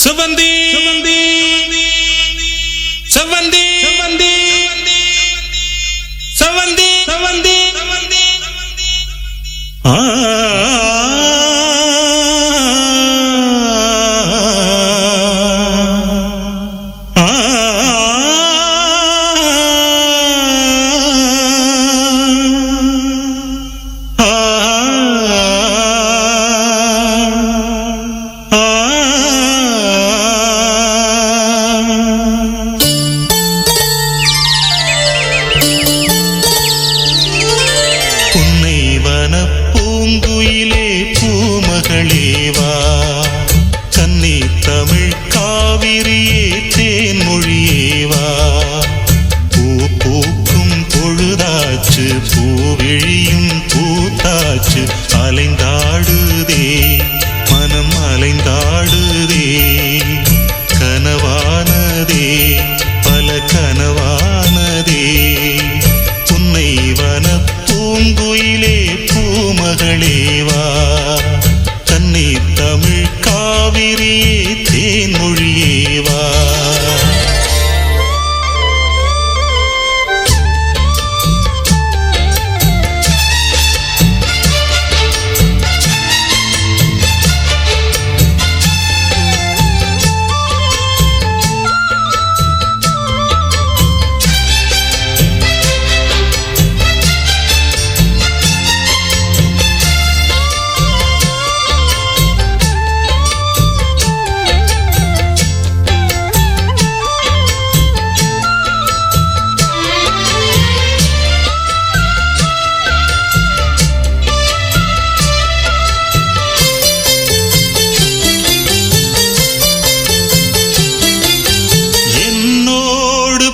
செவந்தி செவந்தி செவந்தி செவந்தி செவந்தி செவந்தி பூங்குயிலே பூமகளேவா கன்னி தமிழ் காவிரியே தேன்மொழியேவா பூ பூக்கும் பொழுதாச்சு பூவிழியும் பூத்தாச்சு அலைந்தாடுதே மனம் அலைந்தாடுதே கனவானதே பல கனவானதே உன்னை வன பூங்குயிலே பூமகளேவா கன்னி தமிழ் காவிரியே தேன்மொழியேவா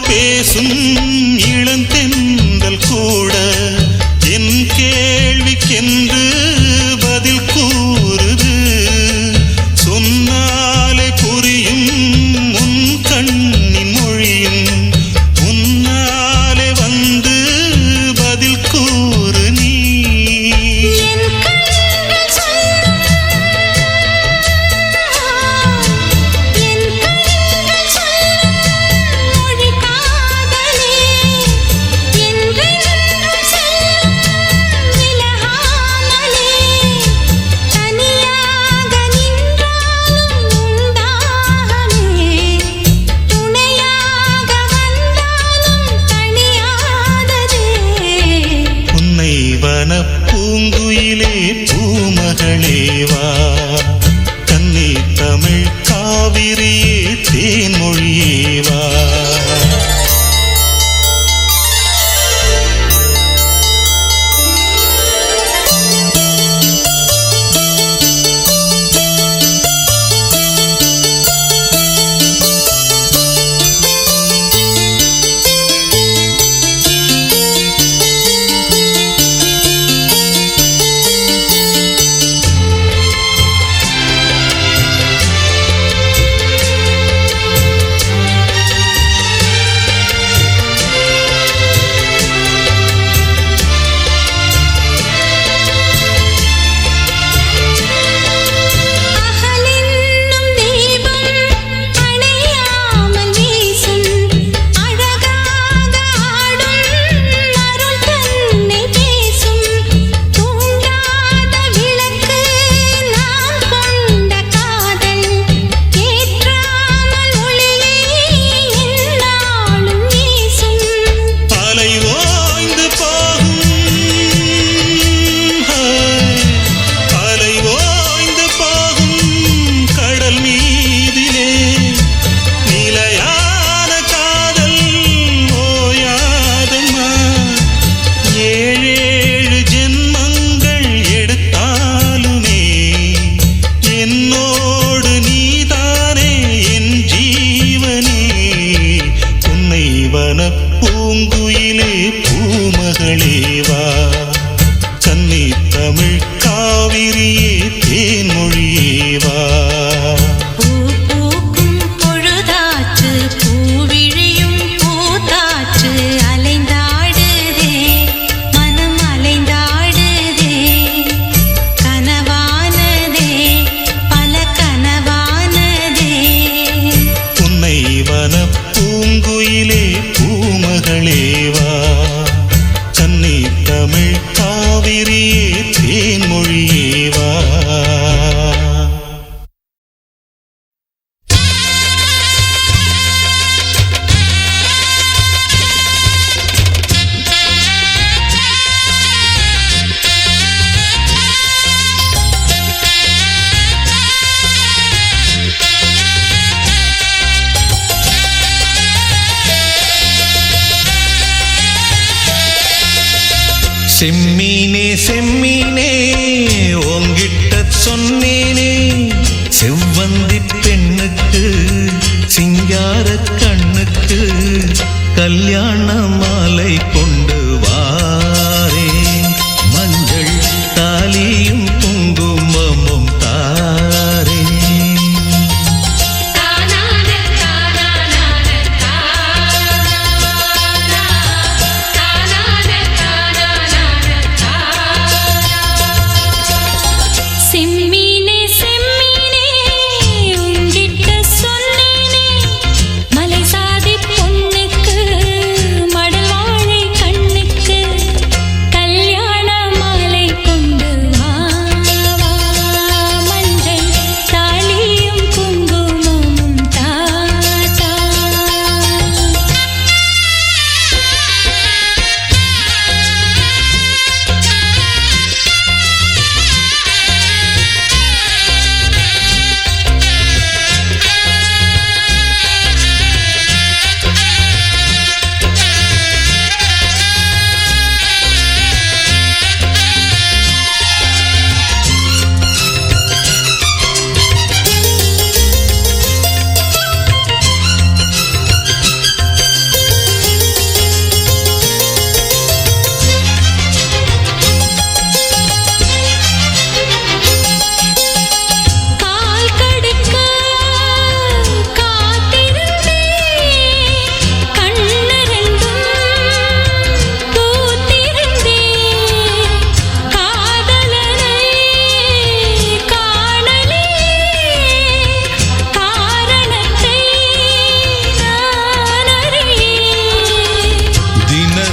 பேசும் இளந்தென்றல் கூட என் கேள்விக்கென்று பதில் கூறுது சொன்னாலே புரியும் உன் கண்ணின் மொழியும் உன்னாலே வந்து பதில் கூறு நீ பூங்குயிலே பூமகளேவா கன்னி தமிழ் காவிரியே தேன்மொழியேவா பூங்குயிலே பூமகளேவா கன்னி தமிழ் காவிரியே தேன்மொழியேவா செம்மீனே செம்மீனே உங்கிட்ட சொன்னேனே செவ்வந்தி பெண்ணுக்கு சிங்கார கண்ணுக்கு கல்யாண மாலை கொண்டு வாரே மஞ்சள் தாலியும் குங்குமமும் தாரே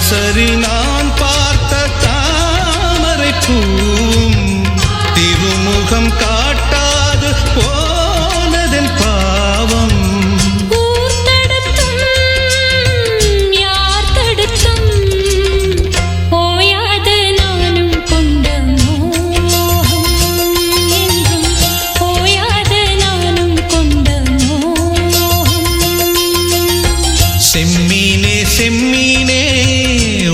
சரி நான் பார்த்த தாமரை பூம் திருமுகம் காட்டாது போனதன் பாவம் யார் தடுத்தும் போயாது நானும் கொண்ட மோகம் என்றும் போயாது நானும் கொண்ட மோகம் செம்மீனே செம்மீனே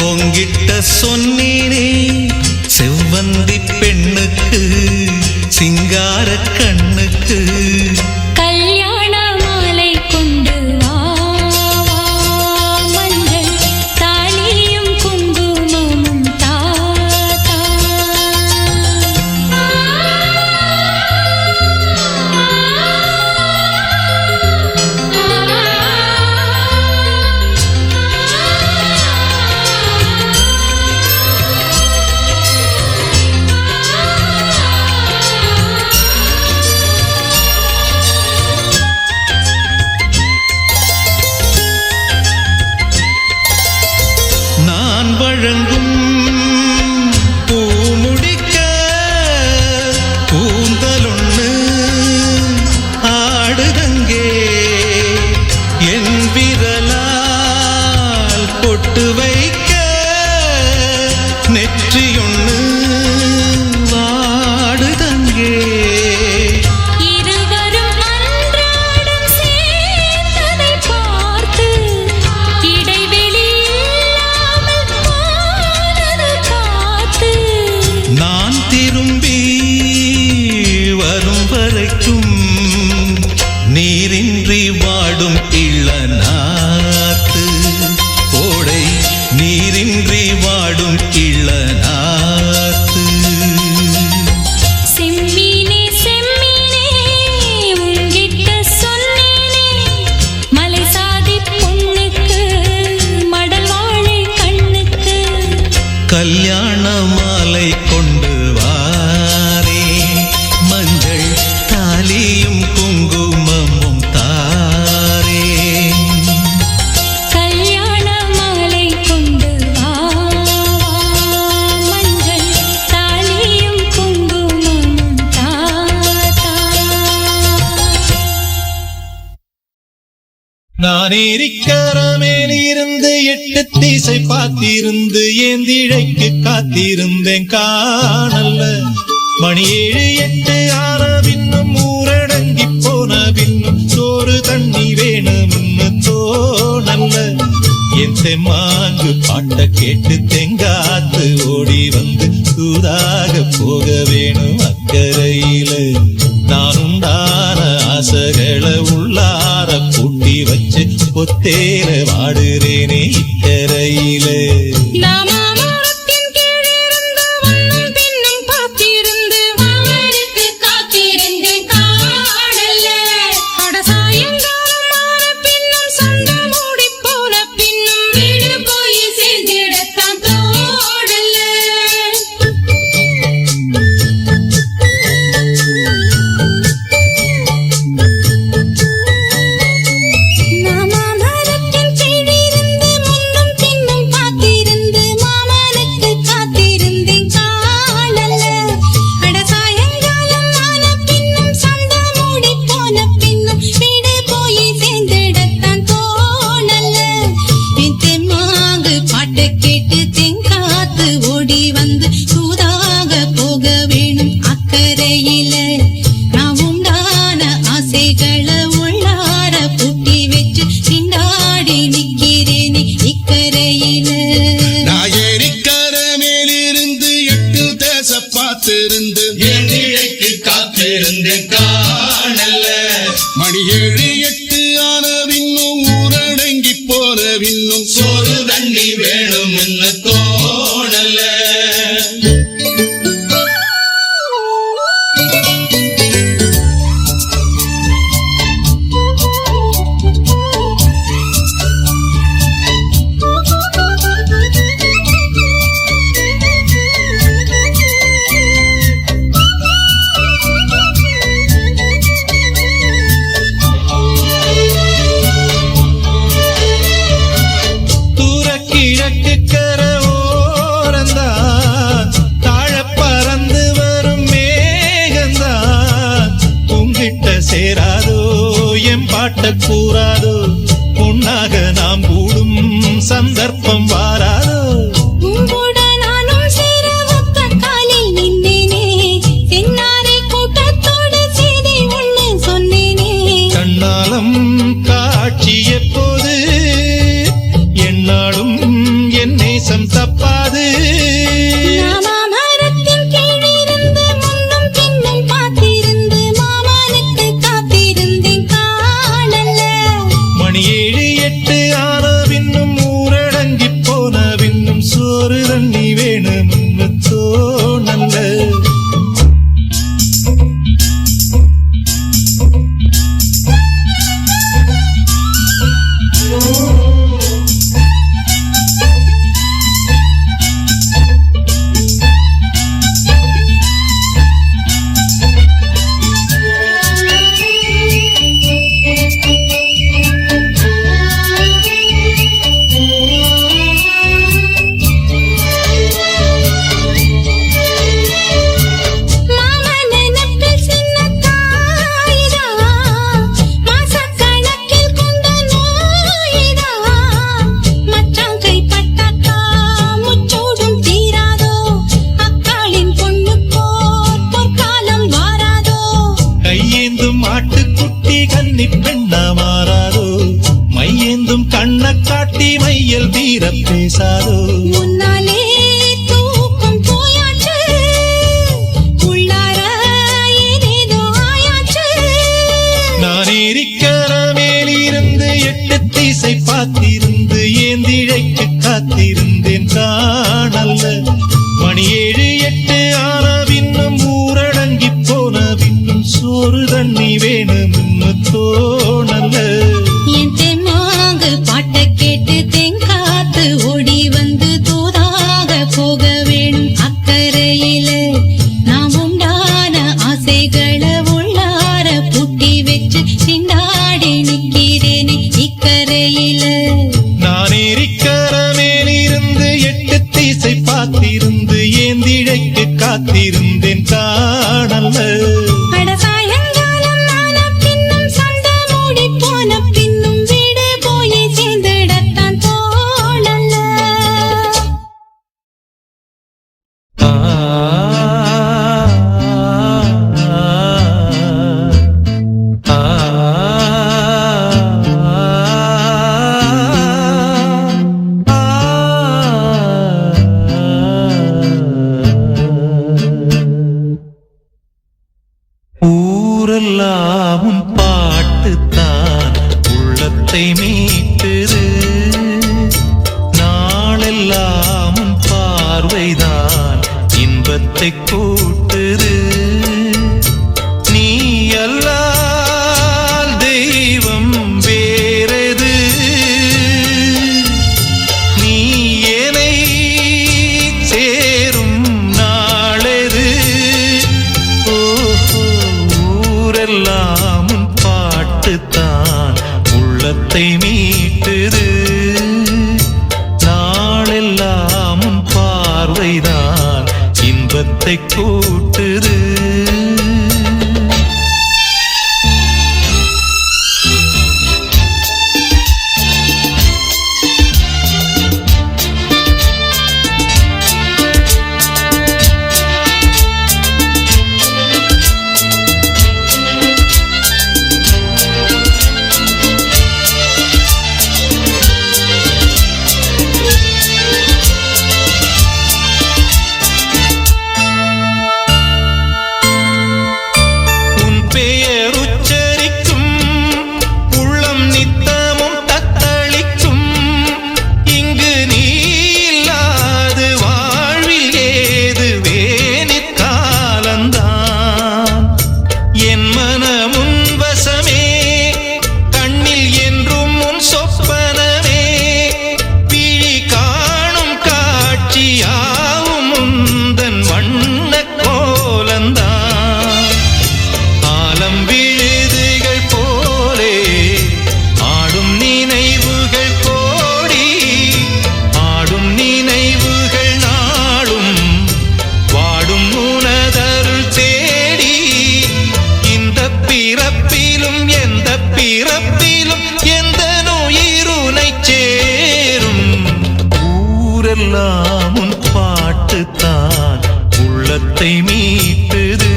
உங்கிட்ட சொன்னேனே செவ்வந்தி பெண்ணுக்கு சிங்கார கண்ணுக்கு கல்யாண மாலை கொண்டு வா மஞ்சள் தாலியும் குங்குமமும் தாத்தா நான் வழங்கும் பூமுடிக்க கூந்தலொன்னு ஆடுதங்கே என் விரலால் பொட்டு வைக்க நெற்றியொன்னு வாடுதங்கே இருவரும் அன்றாடம் சேர்ந்ததை பார்த்து இடைவெளி இல்லாமல் போனது காத்து நான் திரும்பி வரும் வரைக்கும் நீரின்றி வாடும் இளநாத்து ஓடை நீரின்றி வாடும் இளநாத்து செம்மீனே செம்மீனே உங்கிட்ட சொன்னேனே மலை சாதி பொண்ணுக்கு மடல் வாழை கண்ணுக்கு கல்யாண மாலை கொண்டு வாரே மஞ்சள் தாலியும் குங்குமமும் நான் ஏரிக்கரமேலிருந்து 8 திசை பார்த்திருந்து ஏந்திழைக்கு காத்திருந்தேன் காணல்ல. மணி 7 8 ஆன பின்னும் ஊரடங்கி போன பின்னும் சோறு தண்ணி வேணும்னு தோணல்ல. என் தெம்மாங்கு பாட்ட கேட்டு தெங்காத்து ஓடி வந்து தூதாக போக வேணும் அக்கறையில. நான் உண்டான ஆசைகளை உள்ளார பூட்டி வச்சு பொத்தேர வாடுறேனே இக்கரையில. நாமாமரத்தின் கீழிருந்து வண்ணம் பின்னும் பார்த்திருந்து மாமனுக்கு காத்திருந்தேன் காணல்ல. அட சாயங்காலம் ஆன பின்னும் சண்டை மூடி போன பின்னும் வீடு போய் சேர்ந்திடத்தான் தோணல்ல. நாமாமரத்தின் கீழிருந்து முன்னும் பின்னும் பார்த்திருந்து மாமனுக்கு காத்திருந்தேன் காணல்ல. அட சாயங்காலம் ஆன பின்னும் சண்டை மூடி போன பின்னும் வீடு போய் சேர்ந்திடத்தான் தோணல்ல. என் தெம்மாங்கு பாட்டு கேட்டு தெங்காத்து ஓடி வந்து சூதாக போக வேணும் அக்கறையில. நான் உண்டான ஆசைகளை உள்ளார பூட்டி வச்சு திண்டாடி நிக்கிறேனே இக்கரையில. நான் ஏரிக்கரமேலிருந்து 8 தேச பார்த்திருந்து ஏந்திழைக்கு காத்திருந்தேன் காணல்ல. மணி 7 8 ஆன பின்னும் ஊரடங்கி போன பின்னும் சோறு தண்ணி வேணும்னு தோணல்ல. தூர கிழக்கு கரை ஓரந்தான் தாழ பறந்து வரும் மேகந்தான். உங்கிட்ட சேராதோ என் பாட்ட கூறாதோ பொன்னாக நாம் கூடும் சந்தர்ப்பம் வாராதோ. உங்கூட நானும் சேர ஒத்த காலில் நின்றேனே. தென்னாரை கூட்டத்தோடு செய்தி ஒண்ணு சொன்னேனே. கண்ணாலம் காட்சி எப்போது என்னாலும் என் நேசம் தப்பாது. நாமாமரத்தின் கீழிருந்து முன்னும் பின்னும் பார்த்திருந்து மாமனுக்கு காத்திருந்தேன் காணல்ல. மணி 7 8 ஆன பின்னும் ஊரடங்கி போன பின்னும் சோறு தண்ணி வேணும்னு தோணல்ல. மாமன் நினைப்பில் சின்ன தாயிதா. மாசக்கணக்கில் கொண்ட நோயிதா. மச்சான் கைப்பட்டாக்கா முச்சூடும் தீராதோ. அக்காளின் பொண்ணு போர் பொற்காலம் வாராதோ. கையேந்தும் ஆட்டுக்குட்டி கன்னி பெண்ணா மாறாதோ. மையேந்தும் கண்ண காட்டி மையல் தீர பேசாதோ. முன்னாலே தூக்கம் போயாச்சு. உள்ளார ஏதேதோ ஆயாச்சு. நான் ஏரிக்கரமேலிருந்து 8 திசை பார்த்திருந்து ஏந்திழைக்கு காத்திருந்தேன் காணல்ல. மணி 7 8 ஆன பின்னும் ஊரடங்கி போன பின்னும் சோறு தண்ணி வேணும்னு தோணல்ல. என் தெம்மாங்கு பாட்ட கேட்டு தெங்காத்து ஓடி வந்து தூதாக போக வேணும் அக்கறையில. நாம் உண்டான ஆசைகளை உள்ளார பூட்டி வச்சு திண்டாடி நிக்கிறேனே இக்கரையில. நான் ஏரிக்கரமேலிருந்து 8 திசை பார்த்திருந்து ஏந்திழைக்கு காத்திருந்தேன் காணல்ல. அட சாயங்காலம் ஆன பின்னும் சண்டை மூடி போன பின்னும் வீடு பாட்டுத்தான் உள்ளத்தை மீட்டுது. நாளெல்லாம் உன் பார்வைதான் இன்பத்தை கூட்டுது. நீ அல்லால் தெய்வம் வேறது, நீ என்னை சேரும் நாளெது. ஓஹோ, ஊரெல்லாம் உன் பாட்டுத்தான் உள்ளத்தை மீட்டுது. நாளெல்லாம் உன் பார்வைதான் இன்பத்தை கூட்டுது. பிறப்பிலும் எந்த நோயிருனை சேரும். ஊரெல்லாம் உன் பாட்டுத்தான் உள்ளத்தை மீட்டுது.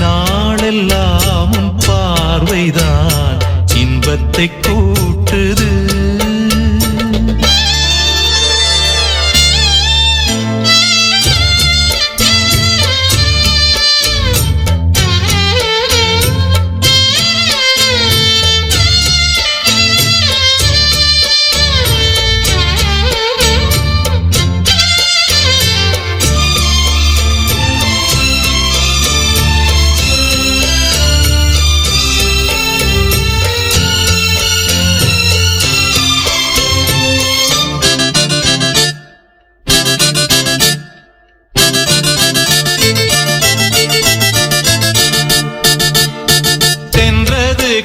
நாளெல்லாம் உன் பார்வைதான் இன்பத்தை கூட்டுது.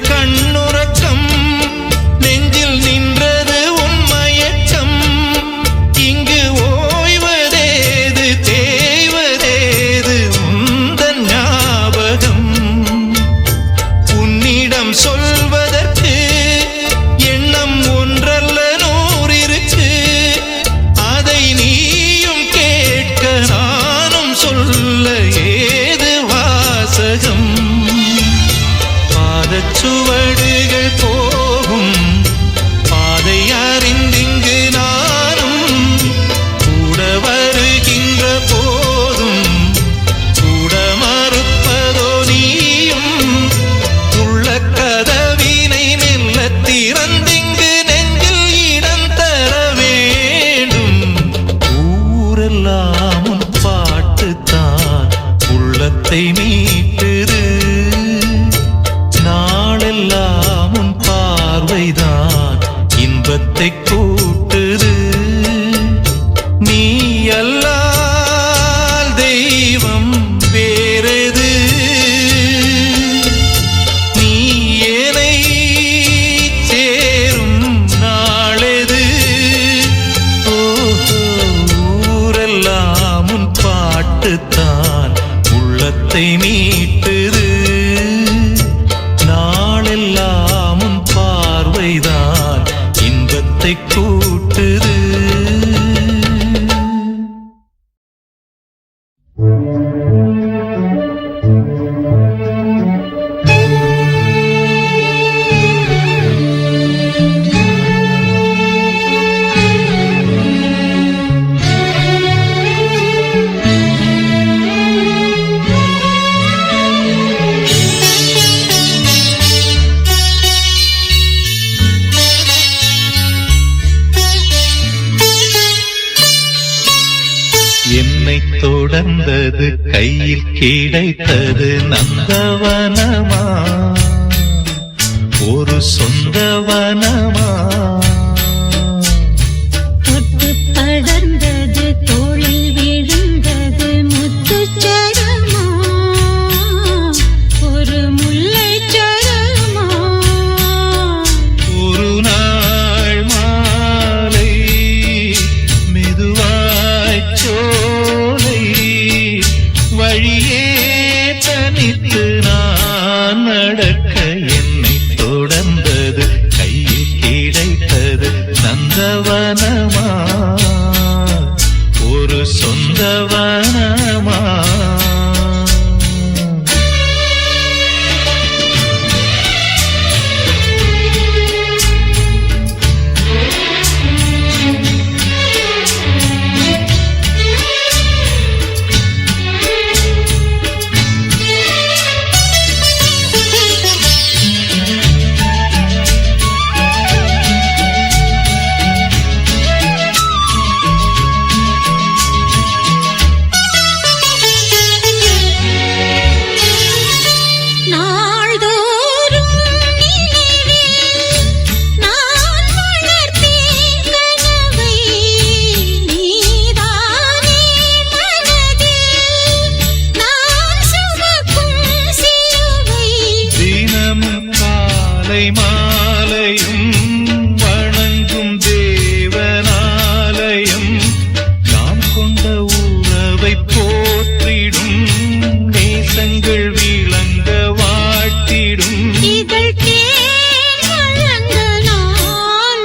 கண்ணுறக்கம் நெஞ்சில் நின்றது உன் மயக்கம். இங்கு ஓய்வதேது தேய்வதேது உந்தன் ஞாபகம். உன்னிடம் சொல்வதற்கு எண்ணம் ஒன்றல்ல நூறிருக்கு. அதை நீயும் கேட்க நானும் சொல்ல ஏது வாசகம். சுவடுகள் போகும் பாதை அறிந்திங்கு நானும் கூட வருகின்ற போதும் கூட மறுப்பதோ நீயும். உள்ள கதவினை மெல்ல திறந்திங்கு நெஞ்சில் இடம் தர வேண்டும். ஊரெல்லாம் உன் பாட்டுத்தான் உள்ளத்தை மீட்டுது. நாளெல்லாம் உன் தொடர்ந்தது கையில் கிடைத்தது நந்தவனமா ஒரு சொந்தவனமா தொட்டு படர்ந்தது தோளில் விழுந்தது முத்துச்சரமா ஒரு முல்லைச்சரமா ஒரு நாள் மாலை மெதுவாய் சோலை வழியே தனித்து நான் நடக்க என்னை தொடர்ந்தது கையில் கிடைத்தது நந்தவனமா ஒரு சொந்தவனமா மாலையும் வணங்கும் தேவனாலயம் நாம் கொண்ட உறவை போற்றிடும் நேசங்கள் விளங்க வாழ்த்திடும் இதழ் தேங்க நான்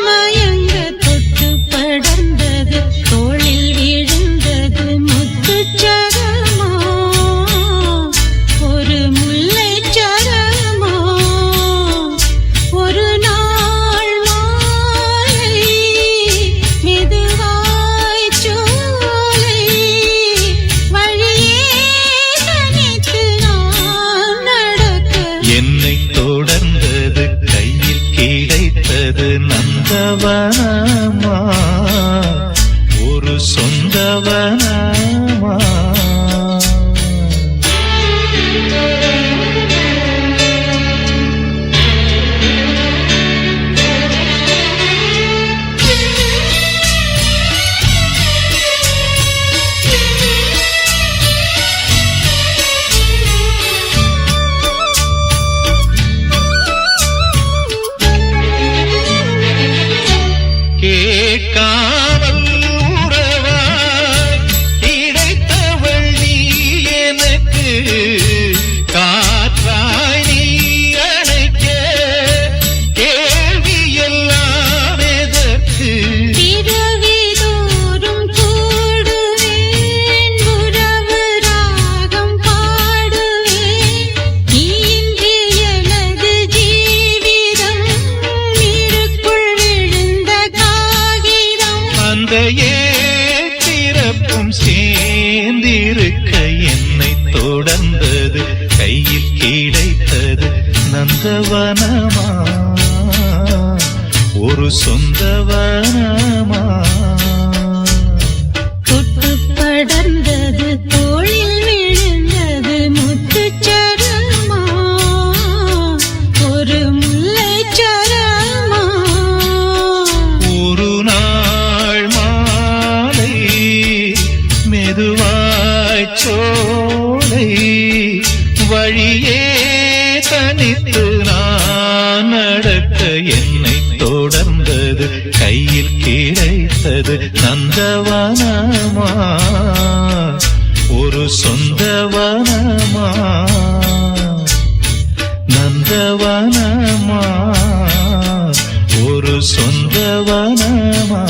மயங்க தொட்டு படர்ந்தது தோளில் விழுந்தது முத்துச்சரமா ஒரு முல்லைச்சரமா ஒரு நாள் மாலை மெதுவாய் சோலை வழியே தனித்து நான் நடக்க என்னை தொடர்ந்தது கையில் கிடைத்தது நந்தவனமா ஒரு சொந்தவனமா கேட்காமல் உறவாய் கிடைத்தவள் நீ எனக்கு காற்றாய் நீ அணைக்க கேள்வி எல்லாம் எதற்கு பிறவிதோறும் கூடுவேன் உறவு ராகம் பாடுவேன் இன்று எனது ஜீவிதம் நீருக்குள் விழுந்த காகிதம் அந்த ஏற்பிறப்பும் சேர்ந்திருக்க என்னை தொடர்ந்தது கையில் கிடைத்தது நந்தவனமா ஒரு சொந்தவனமா தொட்டு படர்ந்தது தோளில் விழுந்தது முத்துச்சரமா ஒரு முல்லைச்சரமா ஒரு நாள் மாலை மெதுவாய் சோலை வழியே தனித்து நான் நடக்க என்னை தொடர்ந்தது கையில் கிடைத்தது நந்தவனமா ஒரு சொந்தவனமா நந்தவனமா ஒரு சொந்தவனமா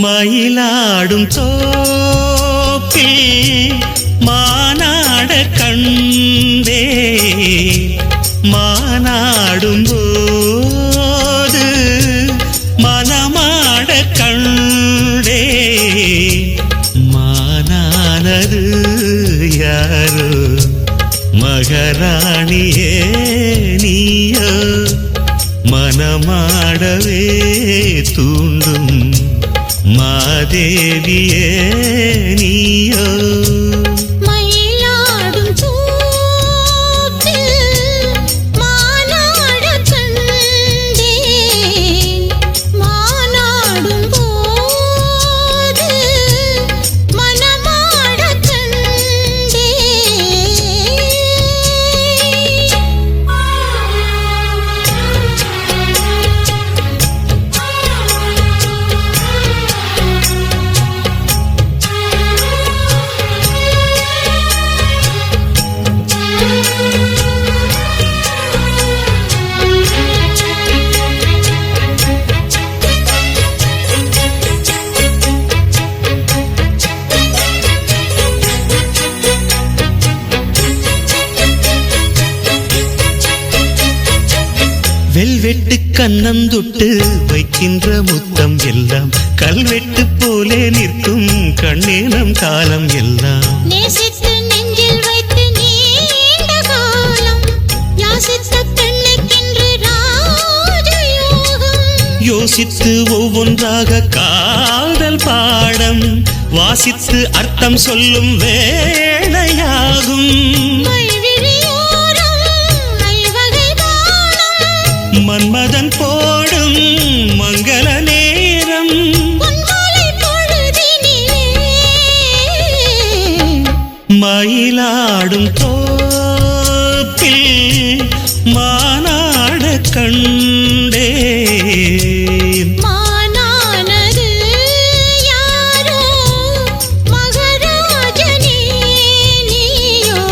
மயிலாடும் சோப்ப மானாட கண்டே மானாடும் போது மனமாட கண்டே மானானது யாரோ மகாராணியே நீயோ மனமாடவே தூண்டும் மாதேவியே நீயோ மயிலாடும் தோப்பில் மானாடக் கண்டேன் மானாடும் போது மனமாடக் வெல்வெட்டு கண்ணந்துட்டு வைக்கின்ற முத்தம் எல்லாம் கல்வெட்டு போலே நிற்கும் கண்ணேனம் காலம் எல்லாம் நேசித்து நெஞ்சில் வைத்து நீண்ட காலம் யாசித்த பெண்ணுக்கென்று ராஜயோகம் யோசித்து ஒவ்வொன்றாக காதல் பாடம் வாசித்து அர்த்தம் சொல்லும் வேளையாகும் மைவிழியோரம் ஐவகை தானம் மன்மதன் போடும் மங்கள நேரம் பொன்மாலை பொழுதினிலே மயிலாடும் தோப்பில் மானாட கண்டே மானானது யாரோ மகாராஜனே நீயோ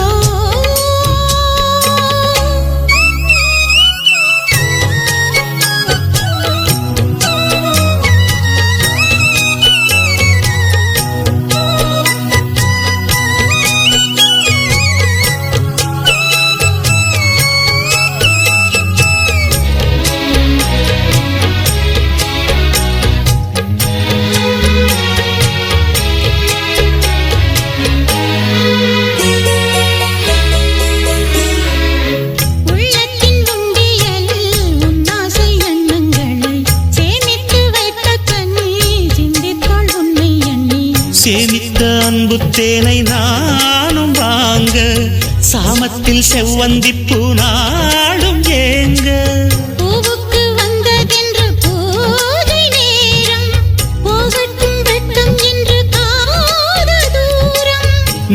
உள்ளத்தின் உண்டியலில் உன்னாசை எண்ணங்களை சேமித்து வைத்த கண்ணி சிந்தித்தாள் உன்னை எண்ணி சேமித்த அன்பு தேனை நானும் வாங்க சாமத்தில் செவ்வந்திப்பூ நாடும் ஏங்க பூவுக்கு வந்ததென்று பூஜை நேரம் போகட்டும் வெட்கம் என்று காத தூரம்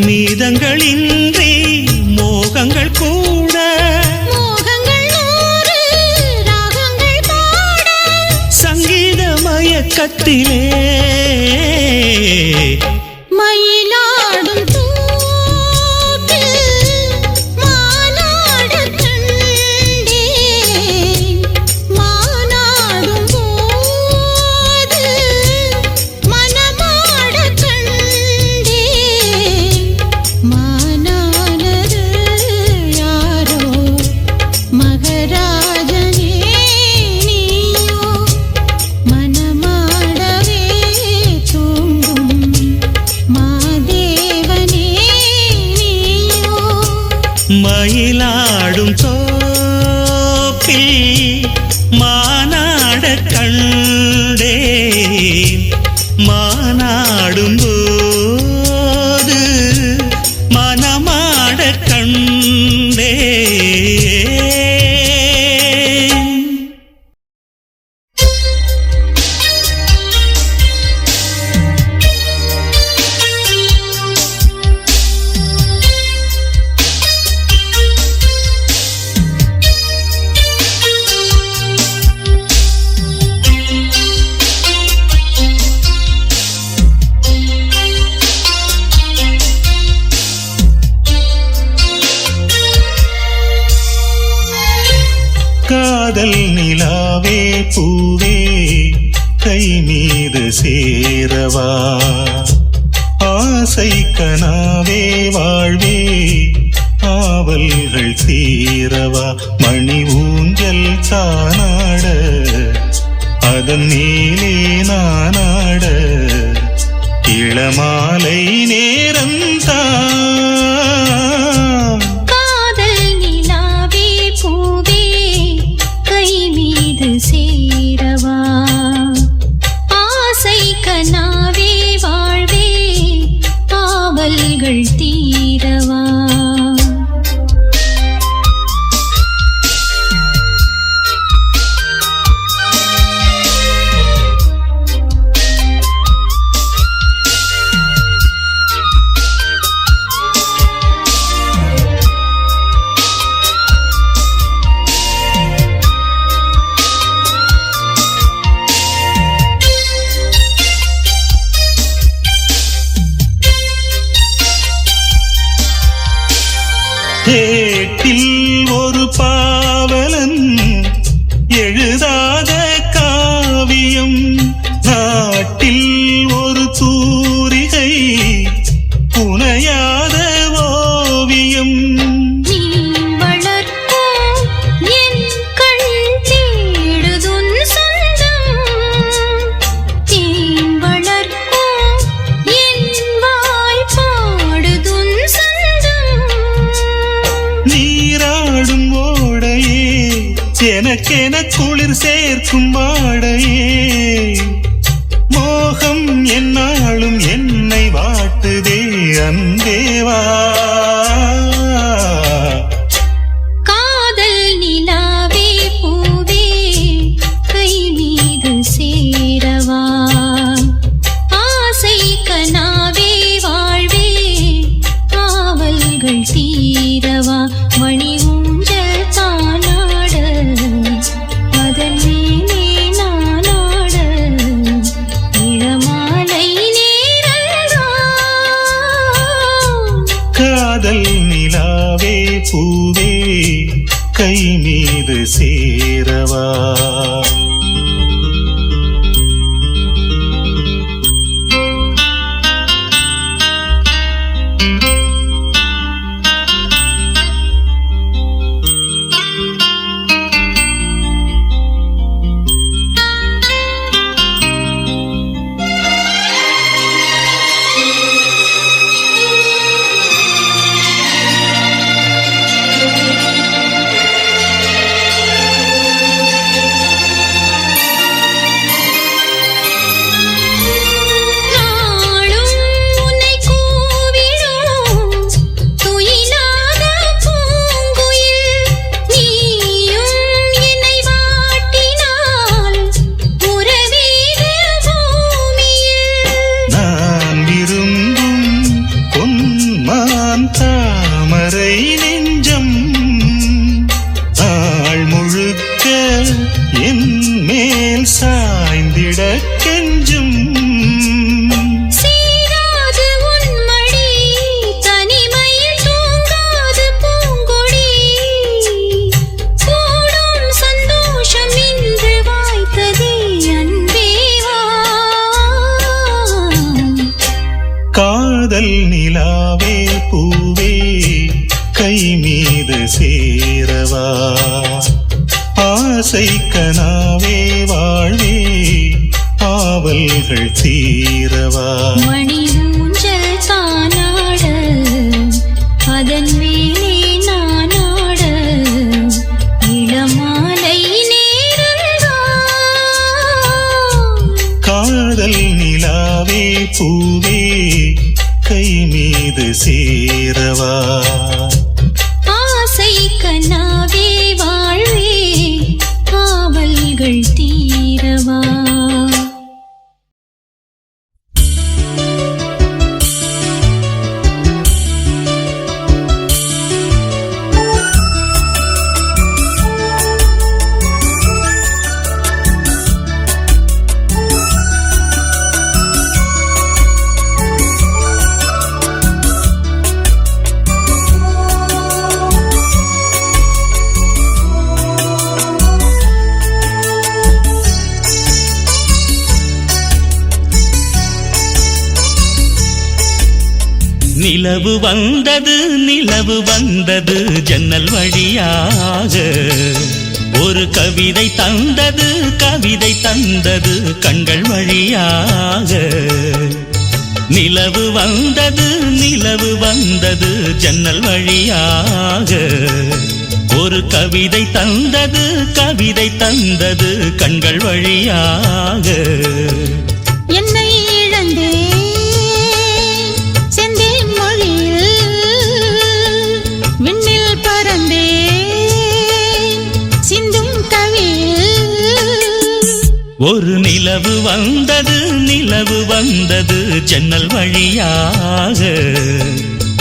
மீதங்களின்றி மோகங்கள் கூட மோகங்கள் நூறு ராகங்கள் பாட சங்கீத மயக்கத்திலே மயிலாடும் தோப்பில் மானாடக் கண்டேன் மானாடும் போது மனமாடக் கண்டேன் மானானது யாரோ மகாராஜனே நீயோ மனமாடவே தூண்டும் மாதேவனே நீயோ மயிலாடும் தோப்பில் மானாட கண்டே மானாடும் போது மனமாட கண்டே காதல் நிலாவே பூவே கை மீது சேரவா ஆசை ஆசை கனாவே வாழ்வே ஆவல்கள் தீரவா மணி ஊஞ்சல் தானாட அதன் மேலே நானாட இளமாலை நேரம்தான் காதல் நிலாவே பூவே கை மீது சேரவா ஆசை கனாவே வாழ்வே ஆவல்கள் தீரவா ஏட்டில் ஒரு பாவலன் எழுதாத காவியம் நாட்டில் ஒரு தூரிகை புனையாத ஓவியம் நீ வளர்க்கும் என் கண் தேடுதுன் சொந்தம் தேன் வளர்க்கும் என் வாய் பாடுதுன் சொந்தம் நீராடும் ஓடையே எனக்கென குளிர் சேர்க்கும் வாடையே மோகம் என்னாலும் என்னை வாட்டுதே அன்பேவா காதல் நிலாவே பூவே கை மீது சேரவா ஆசை கனாவே வாழ்வே ஆவல்கள் தீரவா மணி ஊஞ்சல் தானாட அதன் மேலே நானாட இளமாலை நேரம்தான் காதல் நிலாவே பூவே கை மீது சேரவா நாளும் உன்னை கூவிடும் துயிலாத பூங்குயில் நீயும் என்னை வாட்டினால் உறவீது பூமியில் நான் விரும்பும் பொன்மான் தாமரை நெஞ்சம் ஆள் முழுக்க என் மேல் சாய்ந்திட கெஞ்சும் சீராது உன் மடி தனிமையில் தூங்காது பூங்கொடி கூடும் சந்தோஷம் இன்று வாய்த்ததே அன்பேவா காதல் நிலாவே பூவே கை மீது சேரவா ஆசை கனாவே வாழ்வே ஆவல்கள் தீரவா மணி ஊஞ்சல் தானாட அதன் மேலே நானாட இளமாலை நேரம்தான் காதல் நிலாவே பூவே கை மீது சேரவா ஆசை கனாவே வாழ்வே ஆவல்கள் தீரவா நிலவு வந்தது நிலவு வந்தது ஜன்னல் வழியாக ஒரு கவிதை தந்தது கவிதை தந்தது கண்கள் வழியாக நிலவு வந்தது நிலவு வந்தது ஜன்னல் வழியாக ஒரு கவிதை தந்தது கவிதை தந்தது கண்கள் வழியாக என்னை இழந்தேன் செந்தேன் மொழியில் விண்ணில் பறந்தேன் சிந்தும் கவியில் ஒரு நிலவு வந்தது நிலவு வந்தது ஜன்னல் வழியாக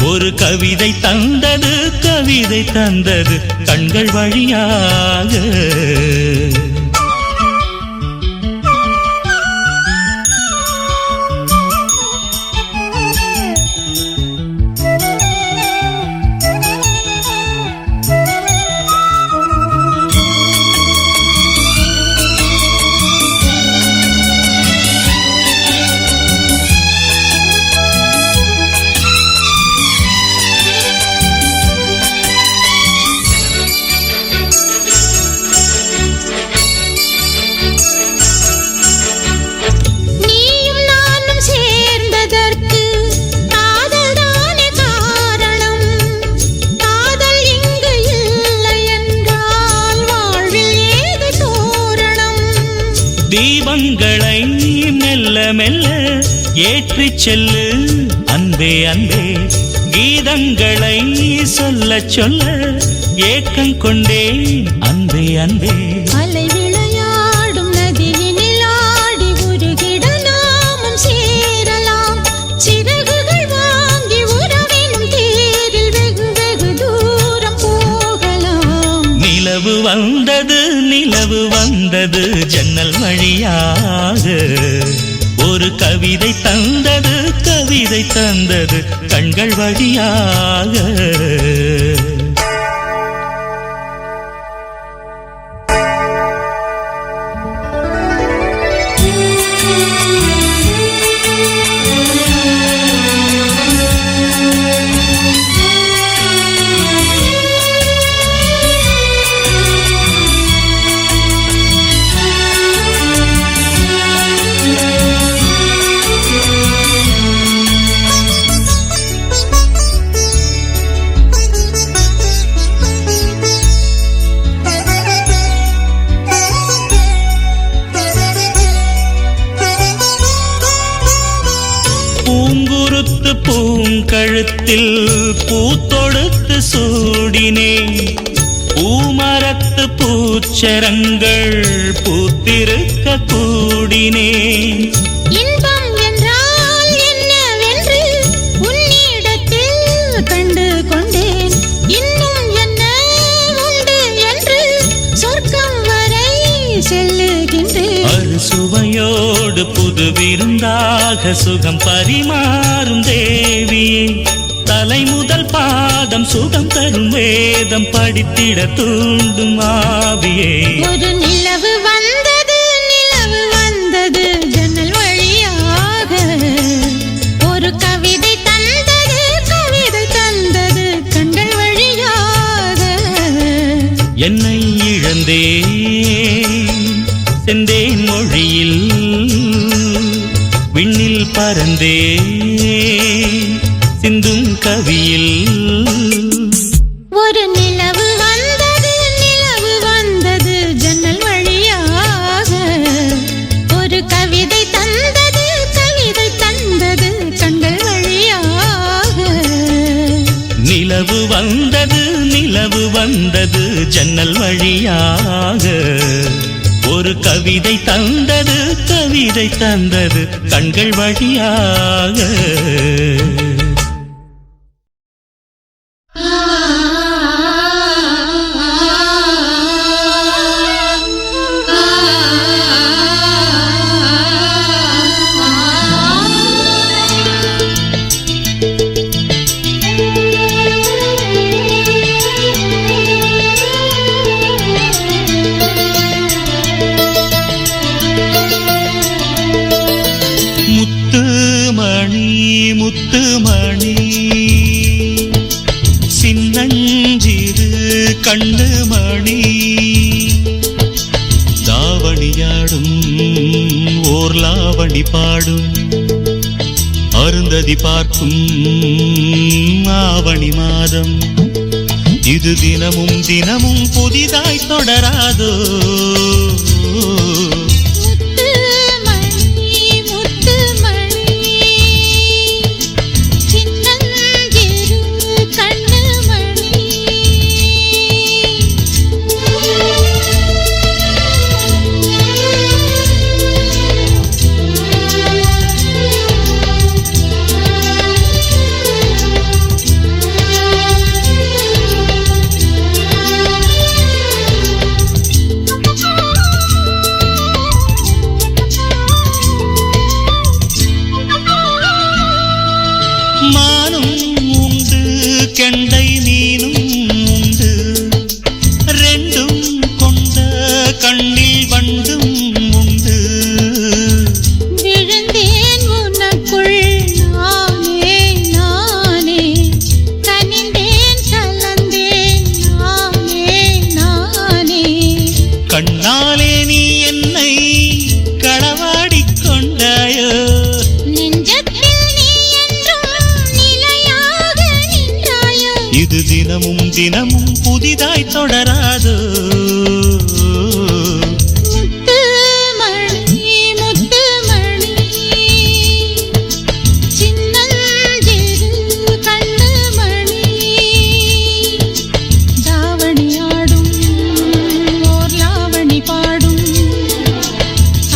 ஒரு கவிதை தந்தது கவிதை தந்தது கண்கள் வழியாக நீயும் நானும் சேர்ந்ததற்கு காதல்தானே காரணம் காதல் இங்கு இல்லை என்றால் வாழ்வில் ஏது தோரணம் தீபங்களை மெல்ல மெல்ல ஏற்றிச் செல்லு அன்பே அன்பே கீதங்களை சொல்ல சொல்ல ஏக்கம் கொண்டேன் அன்பே அன்பே அலை விளையாடும் நதியினில் ஆடி உருகிட நாமும் சேரலாம் சிறகுகள் வாங்கி உறவினும் தேரில் வெகு வெகு தூரம் போகலாம் நிலவு வந்தது ஜன்னல் வழியாக ஒரு கவிதை தந்தது கவிதை தந்தது கண்கள் வழியாக பூங்குருத்து பூங்கழுத்தில் பூத்தொடுத்து சூடினேன் பூமரத்து பூச்சரங்கள் பூத்திருக்க கூடினேன் இன்பம் என்றால் என்னவென்று உன்னிடத்தில் கண்டு கொண்டேன் இன்னும் என்ன உண்டு என்று சொர்க்கம் வரை செல்லுகின்றேன் அறுசுவையோடு புது விருந்தாக சுகம் பரிமாறும் தேவியே தலை முதல் பாதம் சுகம் தரும் வேதம் படித்திட தூண்டும் ஆவியே ஒரு நிலவு வந்தது ஜன்னல் வழியாக ஒரு கவிதை தந்தது கவிதை தந்தது கண்கள் வழியாக என்னை இழந்தேன் செந்தேன் மொழியில் விண்ணில் பறந்தேன் சிந்தும் கவியில் ஒரு நிலவு வந்தது ஜன்னல் வழியாக ஒரு கவிதை தந்தது கவிதை தந்தது கண்கள் வழியாக நிலவு வந்தது ஜன்னல் வழியாக ஒரு கவிதை தந்தது கவிதை தந்தது கண்கள் வழியாக ஓர் லாவணி பாடும் அருந்ததி பார்க்கும் ஆவணி மாதம் இது தினமும் தினமும் புதிதாய் தொடராதோ கெண்டை மீனும் உண்டு ரெண்டும் கொண்ட கண்ணில் வண்டும் உண்டு விழுந்தேன் உனக்குள் நானே நானே கனிந்தேன் கலந்தேன் நானே நானே கண்ணாலே நீ என்னை களவாடிக் கொண்டாயோ இது தினமும் தினமும் புதிதாய் தொடராதோ முத்துமணி முத்துமணி சின்னஞ்சிறு கண்ணுமணி தாவணியாடும் ஓர் லாவணி பாடும்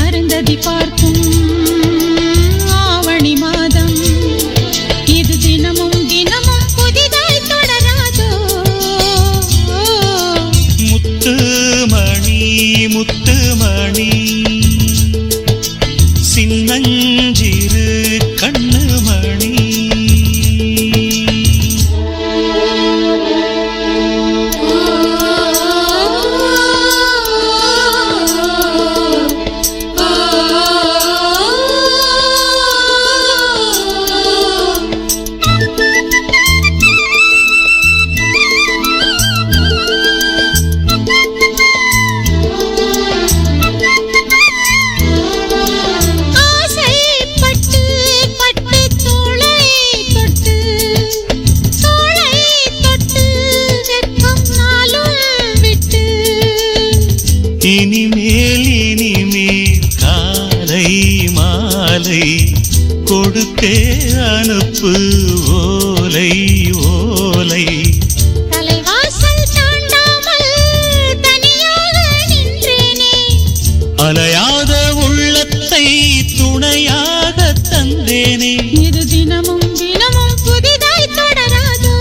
அருந்ததி பார்க்கும் ஆவணி மாதம் இது தினமும் தினமும் புதிதாய் முத்துமணி சின்னஞ்சிறு கண்ணுமணி இனிமேல் காலை மாலை கொடுத்தே அனுப்பு ஓலை ஓலை தலைவாசல் தாண்டாமல் தனியாக நின்றேனே அலையாத உள்ளத்தை துணையாக தந்தேனே இது தினமும் தினமும் புதிதாய் தொடராதோ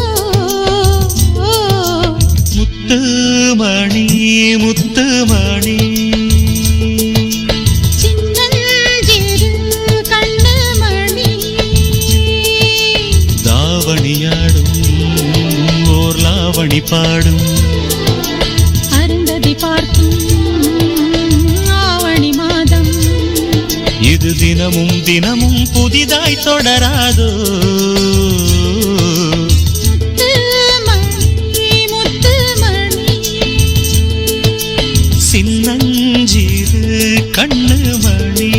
முத்துமணி முத்துமணி சின்னஞ்சிறு கண்ணுமணி தாவணியாடும் ஓர் லாவணி பாடும் அருந்ததி பார்க்கும் ஆவணி மாதம் இது தினமும் தினமும் புதிதாய் தொடராதோ சின்னஞ்சிறு கண்ணுமணி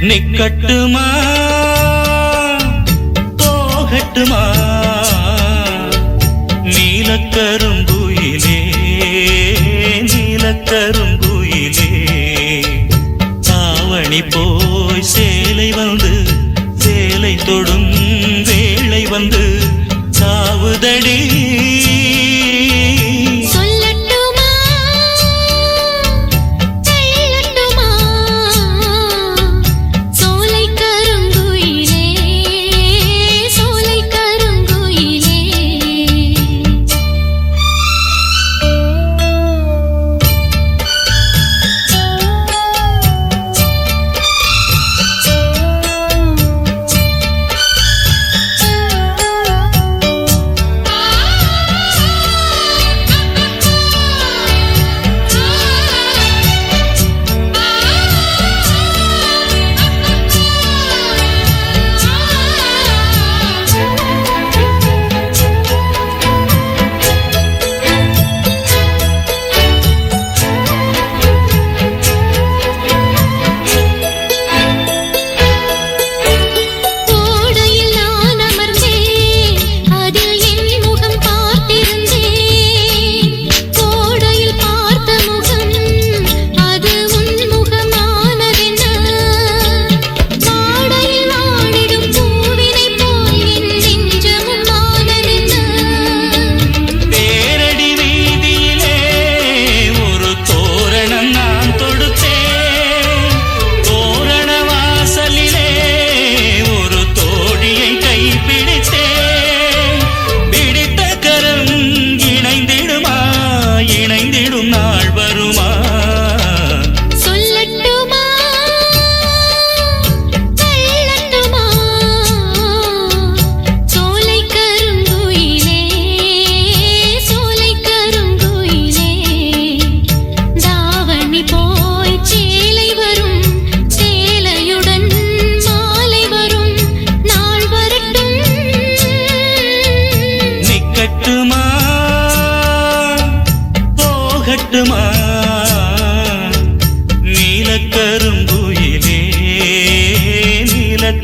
நிக்கட்டுமா போகட்டுமா நீலக்கருங்குயிலே நீலக்கருங்குயிலே தாவணி போய் சேலை வந்து சேலை தொடும் வேளை வந்து சாவுதடி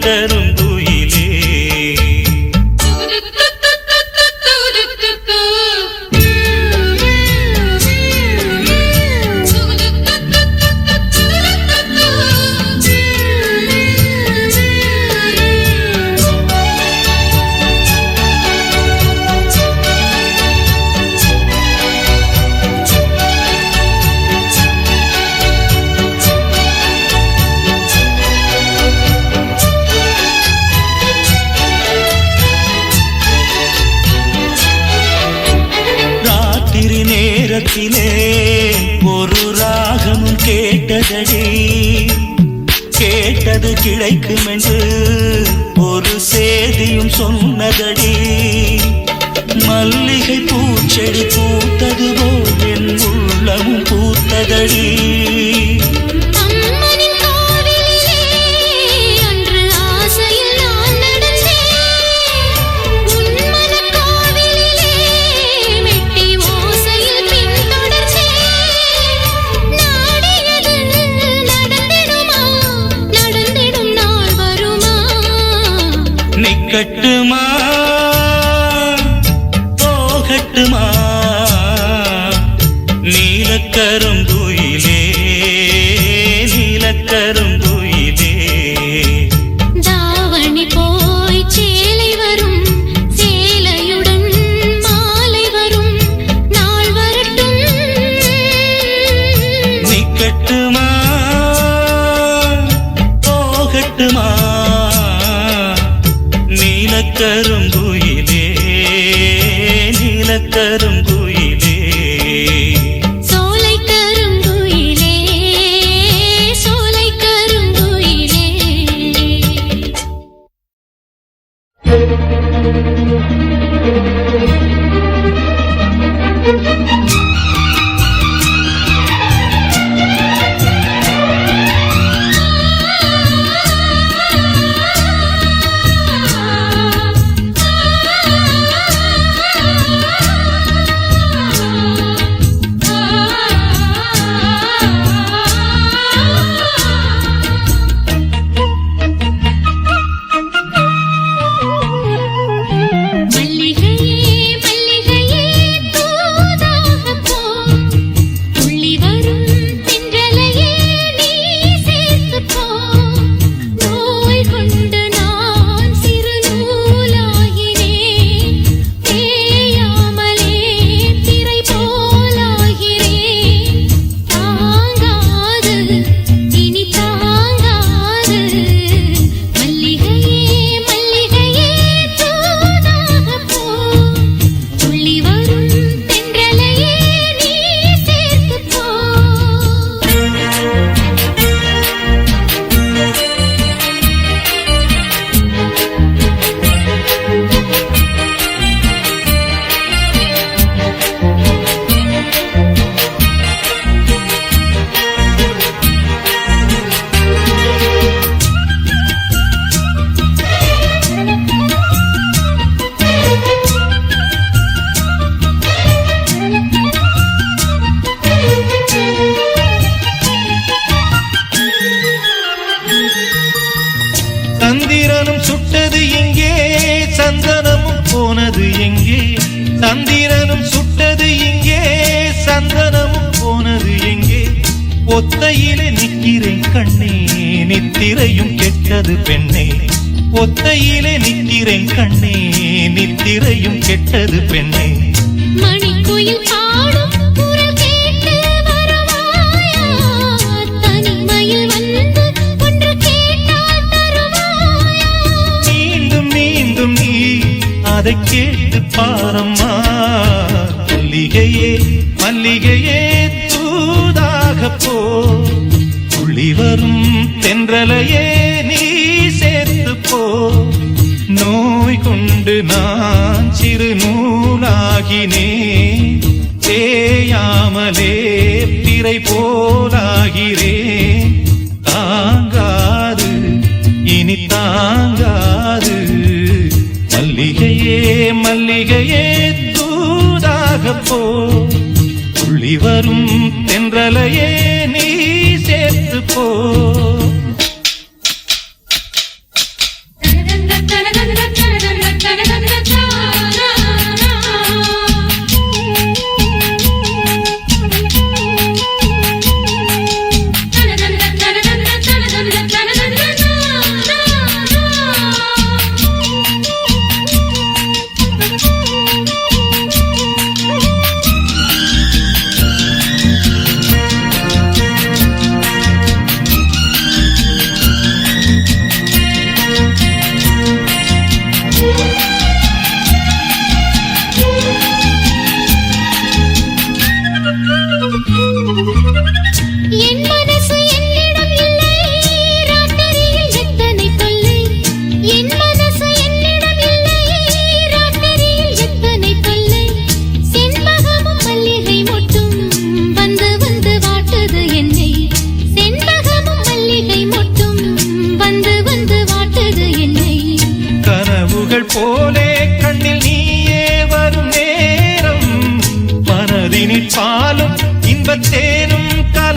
நீலக்கருங்குயிலே நேரத்திலே ஒரு ராகமும் கேட்டதடி கேட்டது கிடைக்கும் என்று ஒரு சேதியும் சொன்னதடி மல்லிகை பூச்செடி பூத்தது போல் என் உள்ளமும் பூத்ததடி கட்டுமா போகட்டுமா நீலக்கருங்குயிலே நீலக்கருங்குயிலே தாவணி போய் சேலை வரும் சேலையுடன் மாலை வரும் நாள் வரட்டும் நீ கட்டுமா போகட்டுமா நீலக்கருங்குயிலே நீலக்கருங்குயிலே சோலை கருங்குயிலே சோலை கருங்குயிலே போனது எங்கே சந்திரனும் சுட்டது இங்கே சந்தனமும் போனது எங்கே ஒத்தையிலே நிற்கிறேன் கண்ணே நித்திரையும் கெட்டது பெண்ணே ஒத்தையிலே நிற்கிறேன் கண்ணே நித்திரையும் கெட்டது பெண்ணே மணிக்குயில் பாடும் குரல் கேட்டு வரவாயா தனிமையில் வந்து ஒன்று கேட்டால் தருவாயா மீண்டும் மீண்டும் நீ அதை கேட்டு பாரம்மா மல்லிகையே மல்லிகையே தூதாக போ துள்ளி வரும் தென்றலையே நீ சேர்த்து போ நோய் கொண்டு நான் சிறு நூலாகினேன் தேயாமலே பிறை போலாகிறேன் தாங்காது இனி தாங்காது மல்லிகையே மல்லிகையே தூதாக போ துள்ளி வரும் தென்றலையே நீ சேர்த்து போ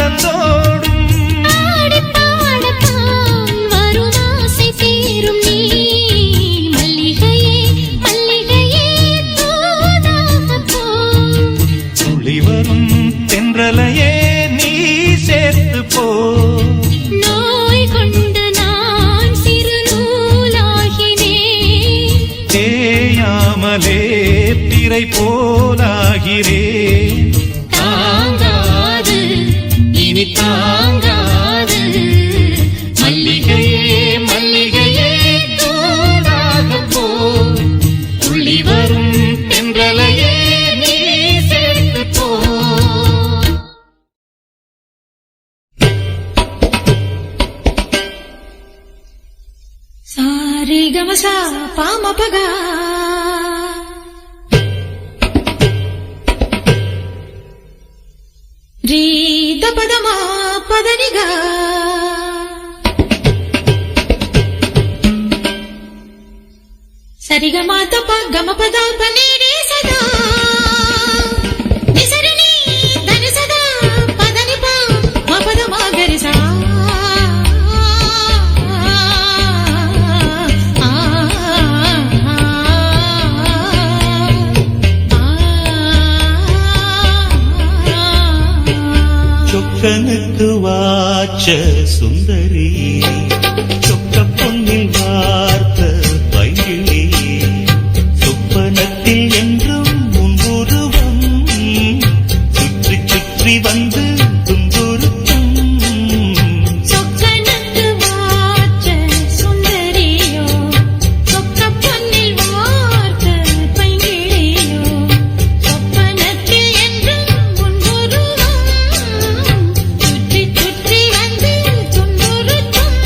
நடந்தோடும் ஆடிப் பாடத்தான் வரும் ஆசை தீரும் நீ மல்லிகையே மல்லிகையே தூதாகப் போ துளி வரும் தென்றலையே நீ சேர்த்து போ நோய் கொண்டு நான் சிறு நூலாகினேன் தேயாமலே திரை போலாகிறேன் தாங்காது இனி தாங்காது மல்லிகையே மல்லிகையே தூதாகப் போ துளி வரும் தென்றலையே நீ சேர்த்து போ சாரி கமசா பாமபகா ரீ தபதமா பதனிகா சரிகமா தப கம பத பனீரே சதா நிசரணி தனி சதா பதனி பா மபத மகரிசா சொக்கனுக்கு வாச்ச சுந்தரி சொக்க பொன்னில் வார்த்த பைங்கிளி சொப்பனத்தில் என்றும் முன்புருவம் சுற்றி சுற்றி வந்து துன்புறுத்தும் சொக்கனுக்கு வாச்ச சுந்தரியோ சொக்க பொன்னில் வார்த்த பைங்கிளியோ சொப்பனத்தில் என்றும் முன்புருவம் சுற்றி சுற்றி வந்து துன்புறுத்தும்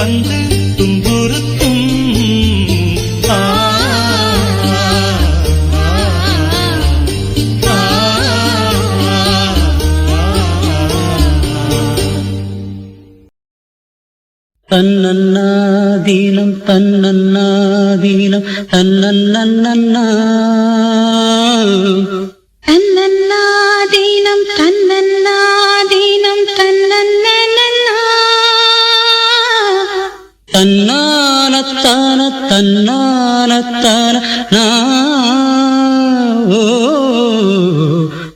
வந்து துன்புறுத்தும் தன்னன்னாதீனம் தன்னன்னாதீனம் தன்னன்னன்னா தன்னன்னாதீனம் தன்னன்னாதீனம் தன்னன்னன்னா தன்னானத்தான தன்னானத்தான ஓ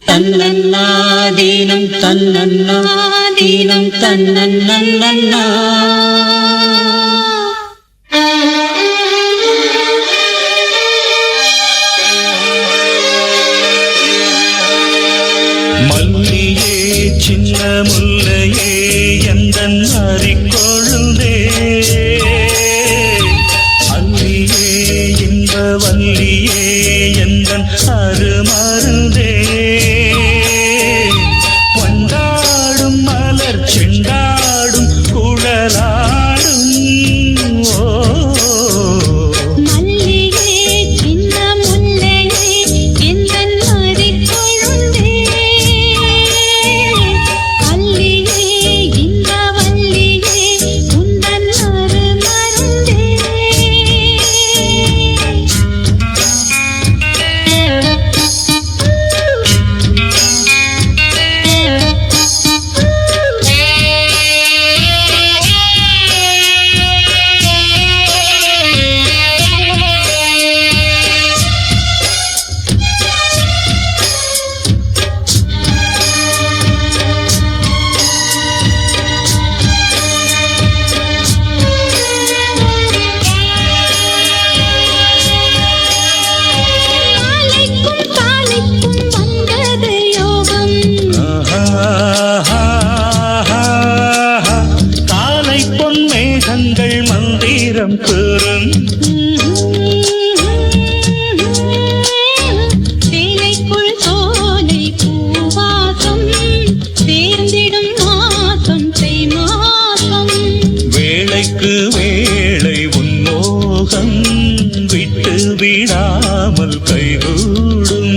தன்னன்னாதீனம் தன்னன்னாதீனம் தன்னன்னன்னா மல்லியே சின்ன முல்லையே எந்தன் அறிக்கொழுந்தே அல்லியே இன்ப வல்லியே எந்தன் அருமருந்தே கொண்டாடும் மலர் செண்டாடும் குழலாடும் ஓ மல்லிகே சின்ன முல்லையே எந்தன் மறிக்கொழுந்தே அல்லியே இன்ப வல்லியே உந்தன் அருமருந்தே காலைக்கும் வந்தது யோகம் காலை பொன் மேகங்கள் மந்திரம் கூறும் சேலைக்குள் சோலை பூவாசம் சேர்ந்திடும் மாசம் தை மாசம் வேளைக்கு வேளை உன்மோகம் விட்டு விடாமல் கைகூடும்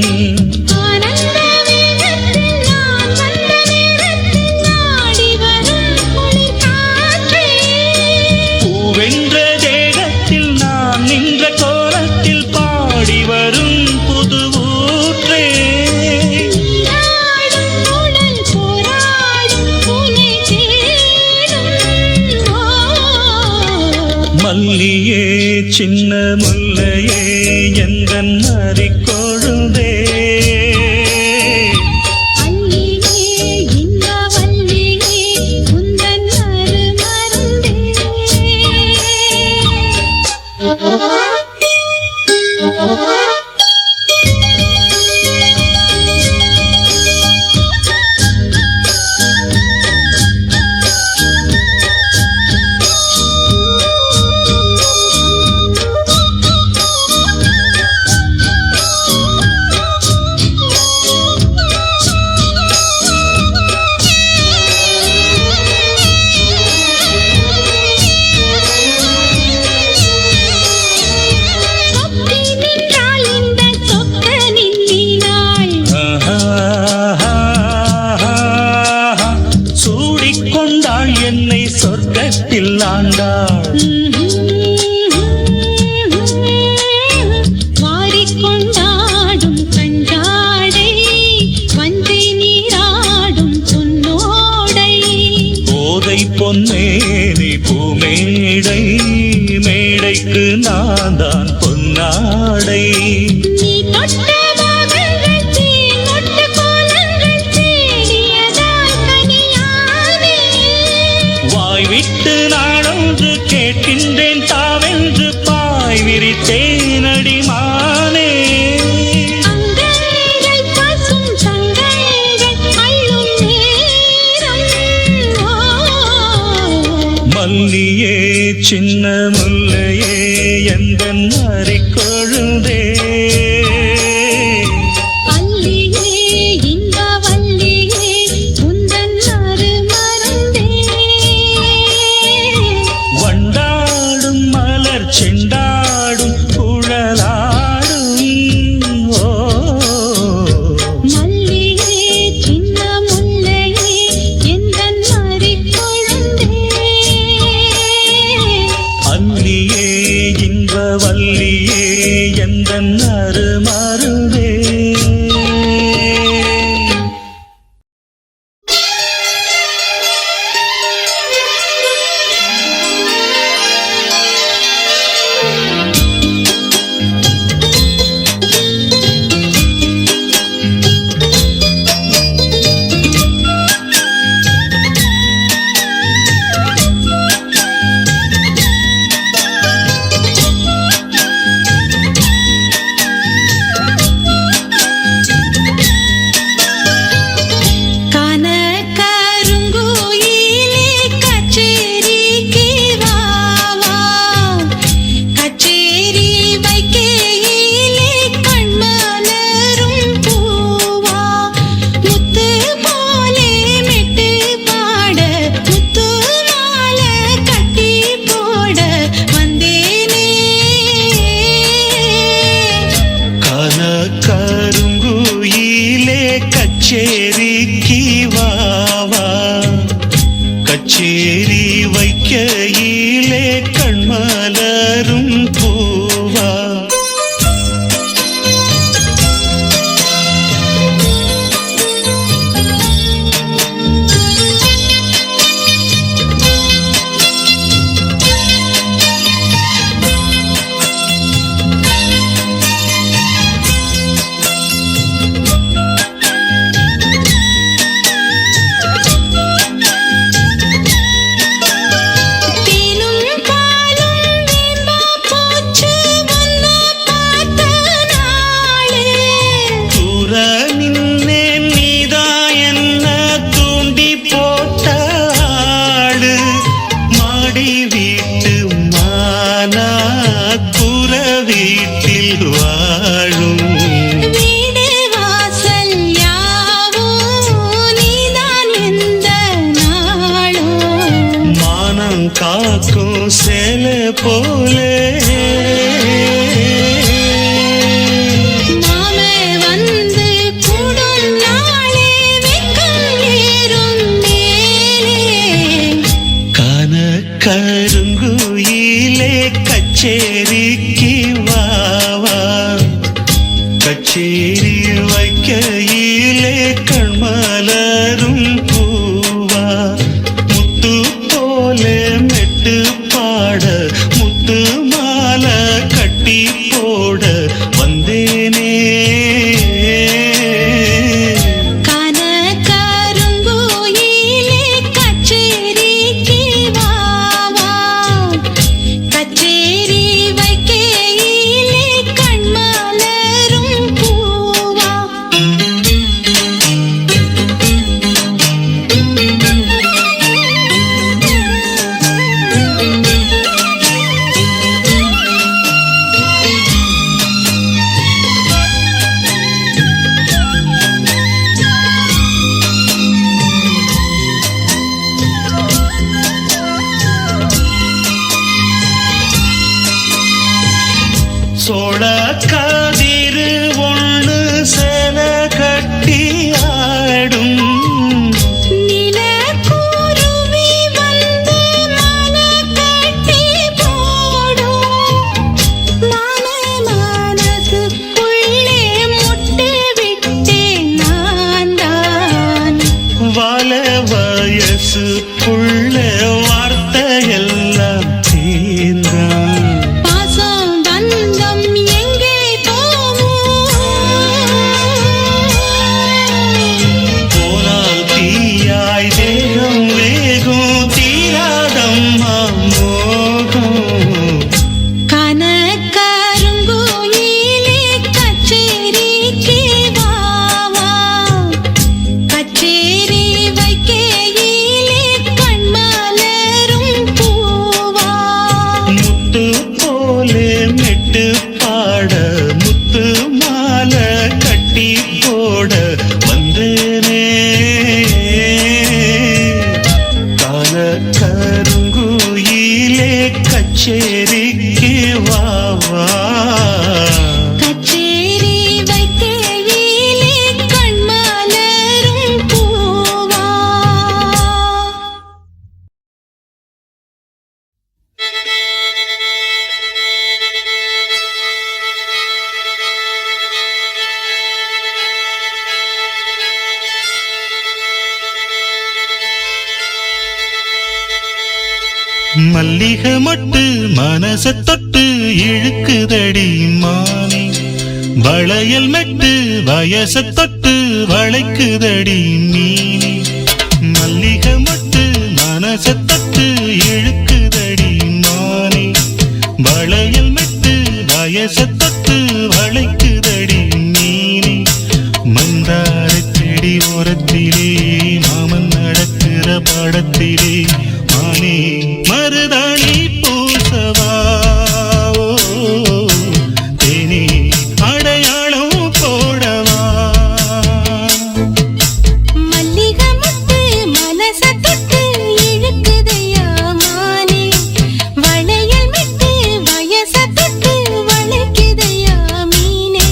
ஆனந்த வேகத்தில் நான் வந்த நேரத்தில் நாடி வரும் குளிர் காற்றே பூவென்ற தேகத்தில் நான் நின்ற கோலத்தில் பாடி வரும் புது ஊற்றே நீராடும் உடல் போராடும் உனை தேடும் மல்லியே சின்ன முல்லையே எந்தன் அறிக்கொழுந்தே அல்லியே இன்ப வல்லியே உந்தன் அருமருந்தே சொக்கி நின்றாள் இந்த சொக்கனின் நீனாள் சூடிக்கொண்டாள் என்னை சொர்க்கத்தில் ஆண்டாள் வாரிக்கொண்டாடும் கண்டாடை வந்தை நீராடும் பொன்னோடை போதை பொன்னேனி பூமேடை மேடைக்கு நான் தான் பொன்னாடை நீ தொட்ட பாகங்கள் தேனொட்ட கோலங்கள் தேடியதால் கனியானே வாய் விட்டு நாடொன்று கேட்கின்றேன் தாவென்று பாய் விரித்தேனடி மானே அங்கங்கள் பசும் தங்கங்கள் அள்ளும் நேரம் மல்லியே சின்ன முல்லையே எந்தன் அறிக்கொழுந்தே அல்லியே இன்ப வல்லியே உந்தன் அருமருந்தே வண்ண கச்சேரி வைக்கையிலே கண்மலரும் பூவா காக்கும் சேல போலே மாமே வந்து கூடும் நாளே வெக்கம் ஏறும் மேலே கான கருங்குயிலே கச்சேரிக்கு வாவா கச்சேரி வைக்கையிலே கண்மலரும் பூவா முத்து போலே மெட்டு பாட முத்து மாலை கட்டி போட வந்தேனே கான கருங்குயிலே கச்சேரிக்கு வாவா கச்சேரி வைக்கையிலே கண்மலரும் பூவா சோழ கதிரு ஒண்ணு சேல கட்டி ஆடும் நிலக்குருவி வந்து மாலை கட்டி போடும் மனசுக்குள்ளே முட்டு விட்டேன் நான் தான் வாழ வயசு புள்ள வார்த்தையெல்லாம் தீர்ந்தான் பாசம் பந்தம் எங்கே போகும் போனால் தீயாய் தேகம் வேகும் தீராதம்மா மோகம் கான கருங்குயிலே கச்சேரிக்கு வாவா கச்சேரி வைக்கையிலே கண்மலரும் பூவா முத்து போலே மெட்டு பாட முத்து மாலை கட்டி போட வந்தேனே கால கருங்குயிலே கச்சேரிக்கு வாவா கச்சேரி வைக்கையிலே கண்மலரும் பூவா மல்லிகை மொட்டு மனச தொட்டு இழுக்குதடி மானே வளையல் மெட்டு வயச தொட்டு வளைக்குதடி மீனே மல்லிகை மொட்டு மனச தொட்டு இழுக்குதடி மானே வளையல் மெட்டு வயச தொட்டு வளைக்குதடி மீனே மந்தார செடி ஓரத்திலே மாமன் நடக்கிற படத்திலே மானே மருதாணி பூசவா தேனி அடையாளம் போடவா மல்லிகை முட்டு மனச தொட்டு இழுக்குதையா மானே வளையல் மெட்டு வயச தொட்டு வளைக்குதையா மீனே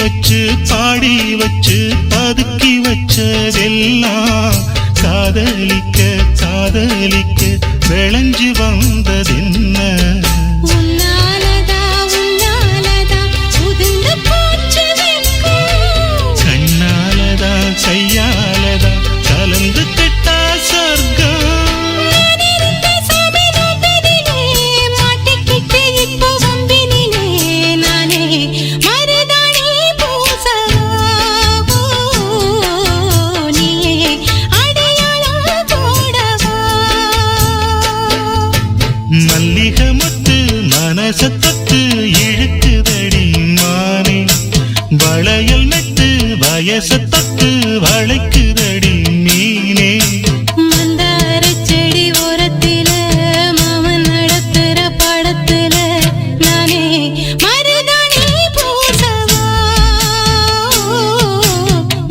வச்சு பாடி வச்சு பதுக்கி வச்சதெல்லாம் காதலிக்க காதலிக்க விளைஞ்சு வந்ததென்ன உன்னாலதா உன்னாலதா உதிர்ந்து போச்சு வெட்கம் கண்ணாலதா கையாலதா கலந்து கெட்டா சொர்க்கம் நான் இருந்த சபையிலே மாட்டிக்கிட்டு இப்போ வம்பினிலே நானே மருதாணி பூசவா நீயே அடையாளம் போடவா மல்லிகை முத்து மனச தொட்டு இழுக்குதடி மானே வளையல் நட்டு வயச தொட்டு வளைக்குதடி மீனே மந்தாரச் செடி ஓரத்தில மாமன் நடத்துற படத்துல நானே மருதாணி பூசவா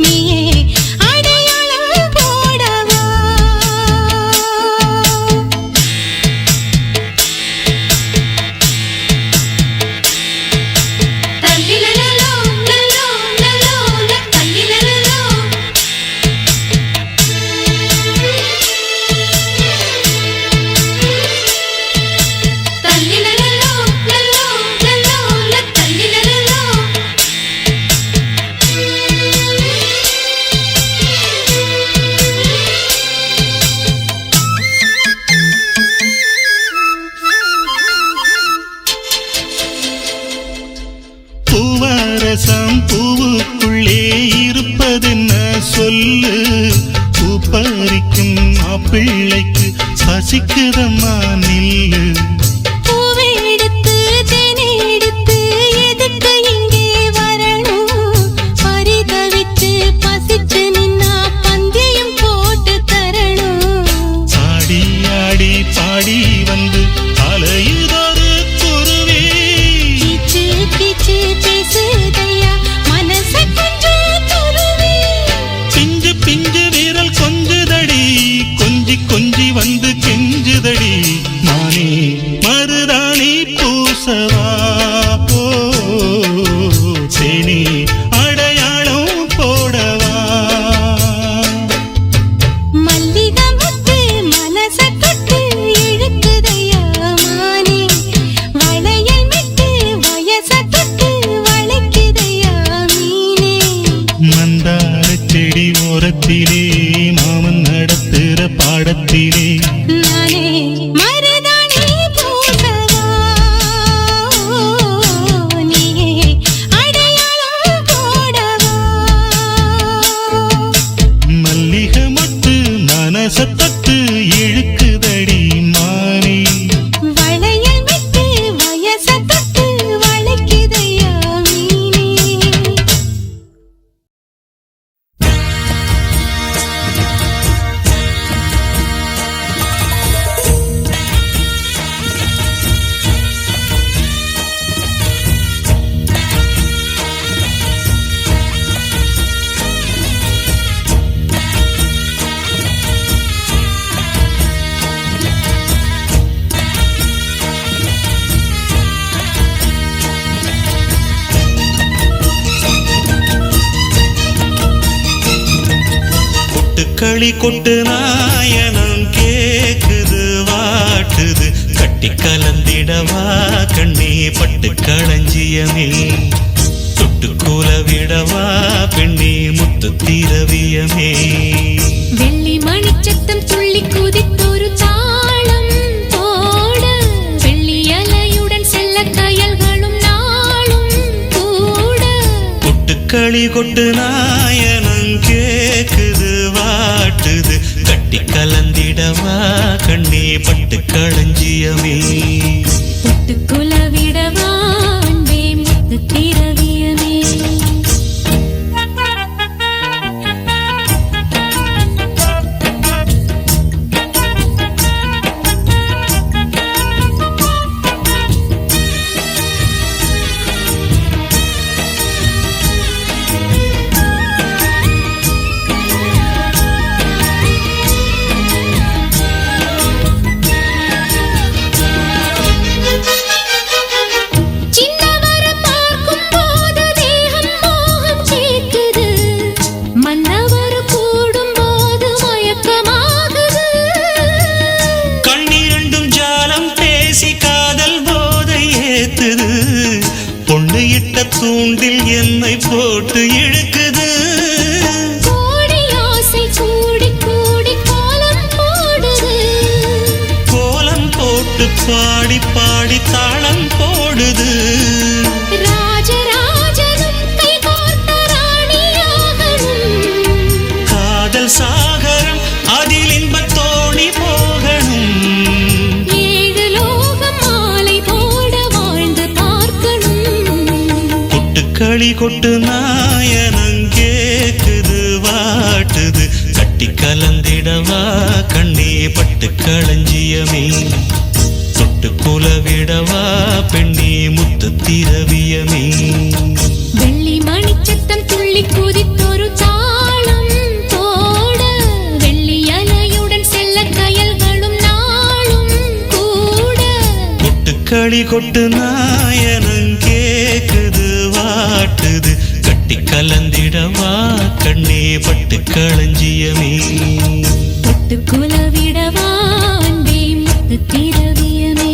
நீயே அடையாளம் போடவா தல்லிலலலோ லலோ லலோ தல்லிலலலோ தல்லிலலலோ லலோ லலோ தல்லிலலலோ பூவரசம் பூவுக்குள்ளே இருப்பதென்ன சொல்லு பூ பறிக்கும் மாப்பிள்ளைக்கு பசிக்குதம்மா நில்லு பூவை எடுத்து தேனை எடுத்து எதுக்கு இங்கே வரணும் பரிதவிச்சு பசிச்சு நின்னா பந்தயம் போட்டு தரணும் ஆடி ஆடி பாடி வந்து அலையுதொரு குருவி கீச்சு கீச்சு பேசுதையா மனச கொஞ்சம் துருவி பிஞ்சு பிஞ்சு வீரல் கொஞ்சுதடி கொஞ்சி கொஞ்சி வந்து கெஞ்சுதடி மானே மருதாணி பூசவா ஓ தேனி அடையாளம் போடவா மல்லிகை முத்து மனச தொட்டு இழுக்குதையா மானே வளையல் விட்டு வயச தொட்டு வளைக்குதையா மீனே மந்தார செடி ஓரத்திலே மாமன் நடத்துற பாடத்திலே நானே மருதாணி பூசவா நீயே அடையாளம் போடவா மல்லிகை மொட்டு மனச தொட்டு இழுக்குதடி மானே வளையல் விட்டு வயச தொட்டு வளைக்குதையா மீனே கொட்டுக்களி கொட்டு நாயனம் கேக்குது வாட்டுது கட்டி கலந்திடவா கண்ணே பட்டு களஞ்சியமே தொட்டு கூல விடவா பெண்ணே முத்து திரவியமே வெள்ளி மணிச்சத்தம் துள்ளி குதித்தொரு தாளம் போட வெள்ளி அலையுடன் செல்ல கயல்களும் நாளும் கூட கொட்டுக்களி கொட்டு நாயனம் கேக்குது வாட்டுது கட்டி கலந்திடவா கண்ணே பட்டு களஞ்சியமே தொட்டுக்குல விடவா அன்பே முத்து திரவியமே சின்னவர பார்க்கும் தூண்டில் என்னை போட்டு இழுக்குது. கோடி ஆசை கூடி கூடி கோலம் போடுது. கோலம் போட்டு பாடி பாடி தாளம் போடுது. ராஜராஜனும் கை கோர்த்த ராணியாகணும். காதல் சாகரம் அதில் இன்பத் தோணி போகணும். ஏழு லோகம் மாலை போட வாழ்ந்து பார்க்கணும். கொட்டுக்களி கொட்டு நாயனம் கேக்குது வாட்டுது. கட்டி கலந்திடவா கண்ணே பட்டு களஞ்சியமே. தொட்டு குலவிடவா பெண்ணே முத்து திரவியமே. வெள்ளி மணிச்சத்தம் துள்ளி குதித்தொரு தாளம் போட. வெள்ளி அலையுடன் செல்ல கயல்களும் நாளும் கூட. கொட்டுக்களி கொட்டு நாயனம் கேக்குது வாட்டுது. கட்டி கலந்திடவா கண்ணே பட்டு களஞ்சியமே. தொட்டு குலவிடவா அன்பே முத்து திரவியமே.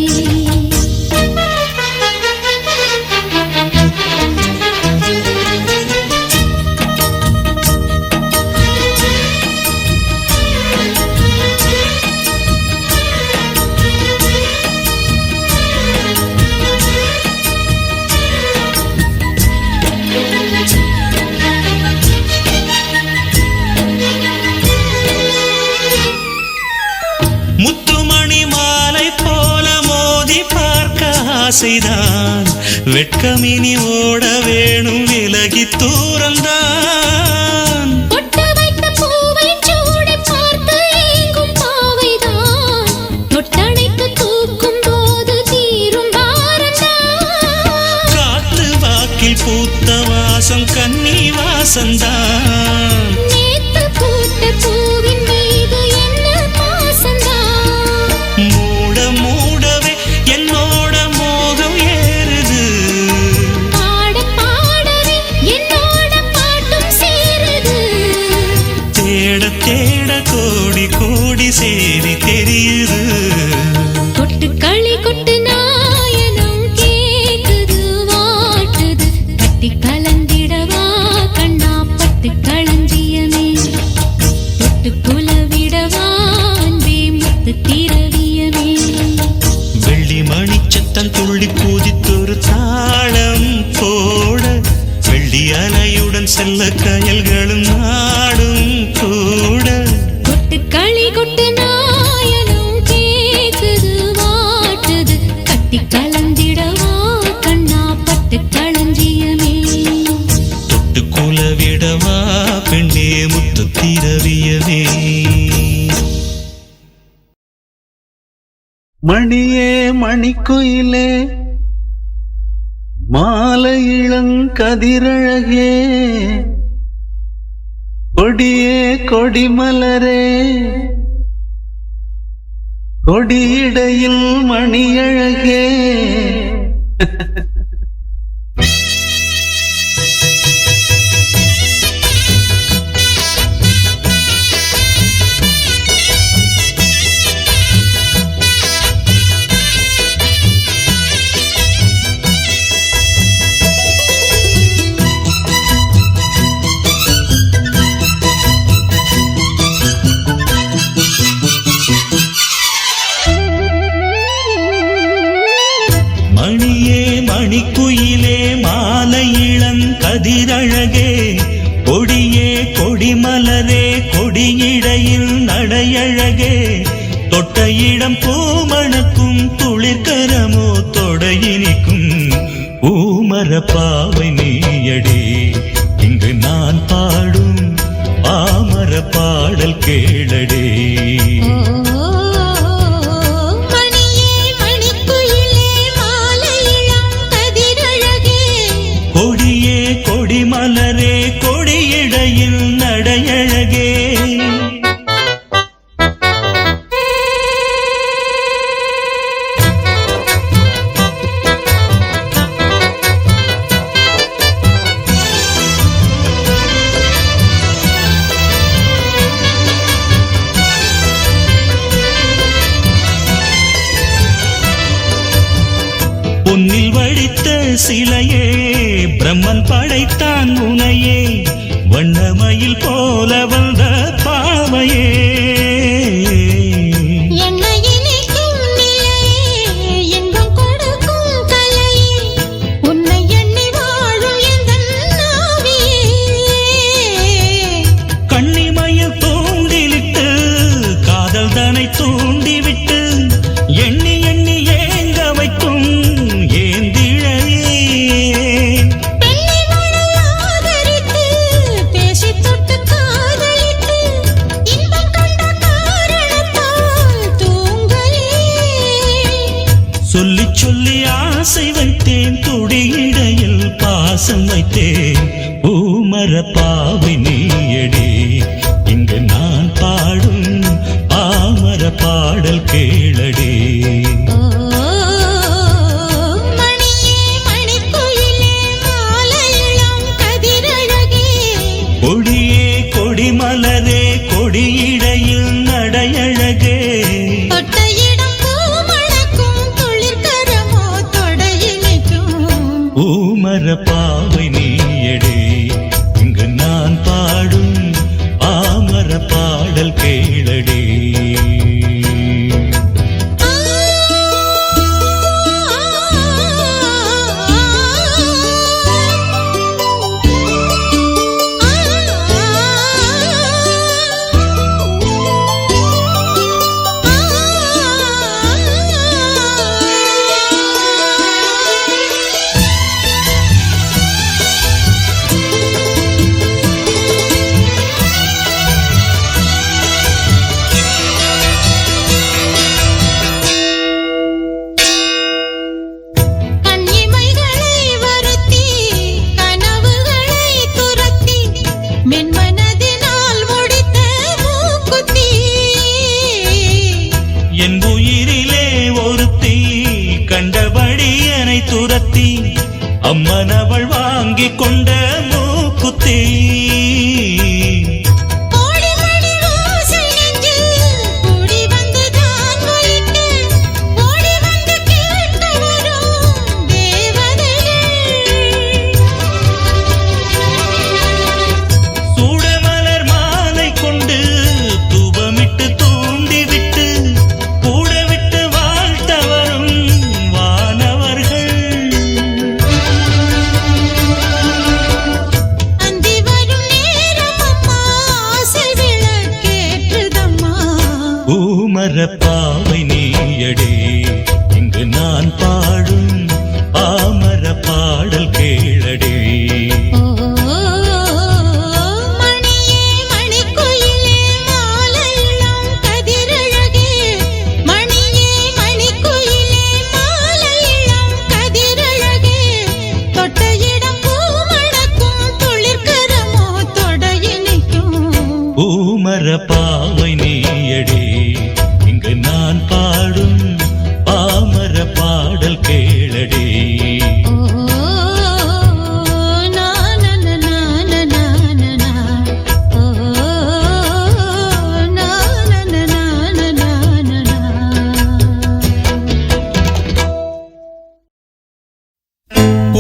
முத்துமணி மாலை போல மோதி பார்க்க ஆசைதான். வெட்கமினி ஓட வேணும் விலகி தூரந்தான். பொட்டு வைத்த பூவை சூடி பார்த்து ஏங்கும் பாவைதான். தொட்டணைத்து தூக்கும் போது தீரும் பாரந்தான். காத்து வாக்கில் பூத்த வாசம் கன்னி வாசந்தான். நேத்து பூத்த பூவின் மீது என்ன பாசந்தான். மூட மூடவே என்னோட மோகம் ஏறுது. பாட பாடவே என்னோட பாட்டும் சேருது. தேட தேட கோடி கோடி சேரி தெரியுது. கொட்டு களி கொட்டு நாயனம் கேக்குது வாட்டுது. கட்டி கலந்திடவா கண்ணா பட்டு களஞ்சியமே. தொட்டு குலவிடவா அன்பே முத்து திரவியமே. வெள்ளி மணிச்சத்தம் துள்ளி கூதித்தொரு தாளம் போட. வெள்ளி அலையுடன் செல்ல கயல்களும் நாடும் கூட. கொட்டு களி கொட்டு நாயனம் கேக்குது வாட்டுது. கட்டி கலந்திடவா கண்ணா பட்டு களஞ்சியமே. தொட்டு குலவிடவா பெண்ணே முத்து திரவியமே. மணியே மணிக்குயிலே மாலை இளங்கதிரழகே. கொடியே கொடிமலரே கொடியிடையில் மணியழகே. மணியே மணிக்குயிலே மாலை இளங்கதிரழகே. கொடியே கொடிமலரே கொடியிடையில் நடையழகே. தொட்ட இடம் பூமணக்கும் துளிர்கரமோ தொடையினிக்கும். பூமர பாவை நீயடே இங்கு நான் பாடும் பாமர பாடல் கேளடே. மணியே மணிக்குயிலே மாலை இளங்கதிரழகே. கொடியே கொடிமலரே கொடியிடையில் நடையழகே. பொன்னில் வடித்த சிலையே பிரம்மன் படைத்தான் உனையே வண்ணமயில் போல வந்த பாவையே என்னை இனிக்கும் நிலையே, இன்பம் கொடுக்கும் கலையே, உன்னை எண்ணி வாழும் எந்தன் நாவியே. கண்ணிமயில் தூண்டிலிட்டு காதல் தனை தூண்டிவிட்டு எண்ணி எண்ணி ஏங்க வைக்கும் ஏந்திழையே பெண்ணை மழை ஆதரித்து, பேசித் தொட்டு காதலித்து, இன்பம் கண்ட காரணத்தால் தூங்கலே. சொல்லி சொல்லி ஆசை வைத்தேன் துடியிடையில் பாசம் வைத்தேன் பூமர பாவை நீயடி இங்கு நான் பாடும் பாமர பாடல் கேளடி ஓ மணியே மணிக்குயிலே மாலை இளம் கதிரழகே, கொடியே கொடிமலரே கொடியிடையில் நடையழகே தொட்ட இடம் பூ மணக்கும், துளிர்கரமோ தொடையினிக்கும். பூமர பாவை நீயடி இங்கு நான் பாடும் பாமர பாடல் கேளடி கண்ணிமைகளை வருத்தி, கனவுகளை துரத்தி, மென்மனதினால் முடித்த மூக்குத்தி. என் உயிரிலே ஒருத்தி கண்டபடி என்னை துரத்தி அம்மனவள் வாங்கி கொண்ட மூக்குத்தி கோடி மணி ஓசை நெஞ்சில் கூடி வந்துதான் ஒலிக்க, ஓடி வந்து கேட்க வரும் தேவதைகள். சூடமலர் மாலை கொண்டு தூபமிட்டு தூண்டிவிட்டு கூட விட்டு வாழ்த்த வரும் வானவர்கள் அந்தி வரும் நேரம் அம்மா, ஆசை விளக்கேற்றுதம்மா. பூமர பாவை நீயடி இங்கு நான் பாடும் பாமர பாடல் கேளடி ஓ மணியே மணிக்குயிலே மாலை இளம் கதிரழகே, மணியே மணிக்குயிலே மாலை இளம் கதிரழகே, தொட்ட இடம் பூ மணக்கும், துளிர்கரமோ தொடையினிக்கும். பூமர பாவை நீயடி இங்கு நான் பாடும் பாமர பாடல் கேளடி ஓ நானனனனனனனா, ஓ நானனனனனனனா.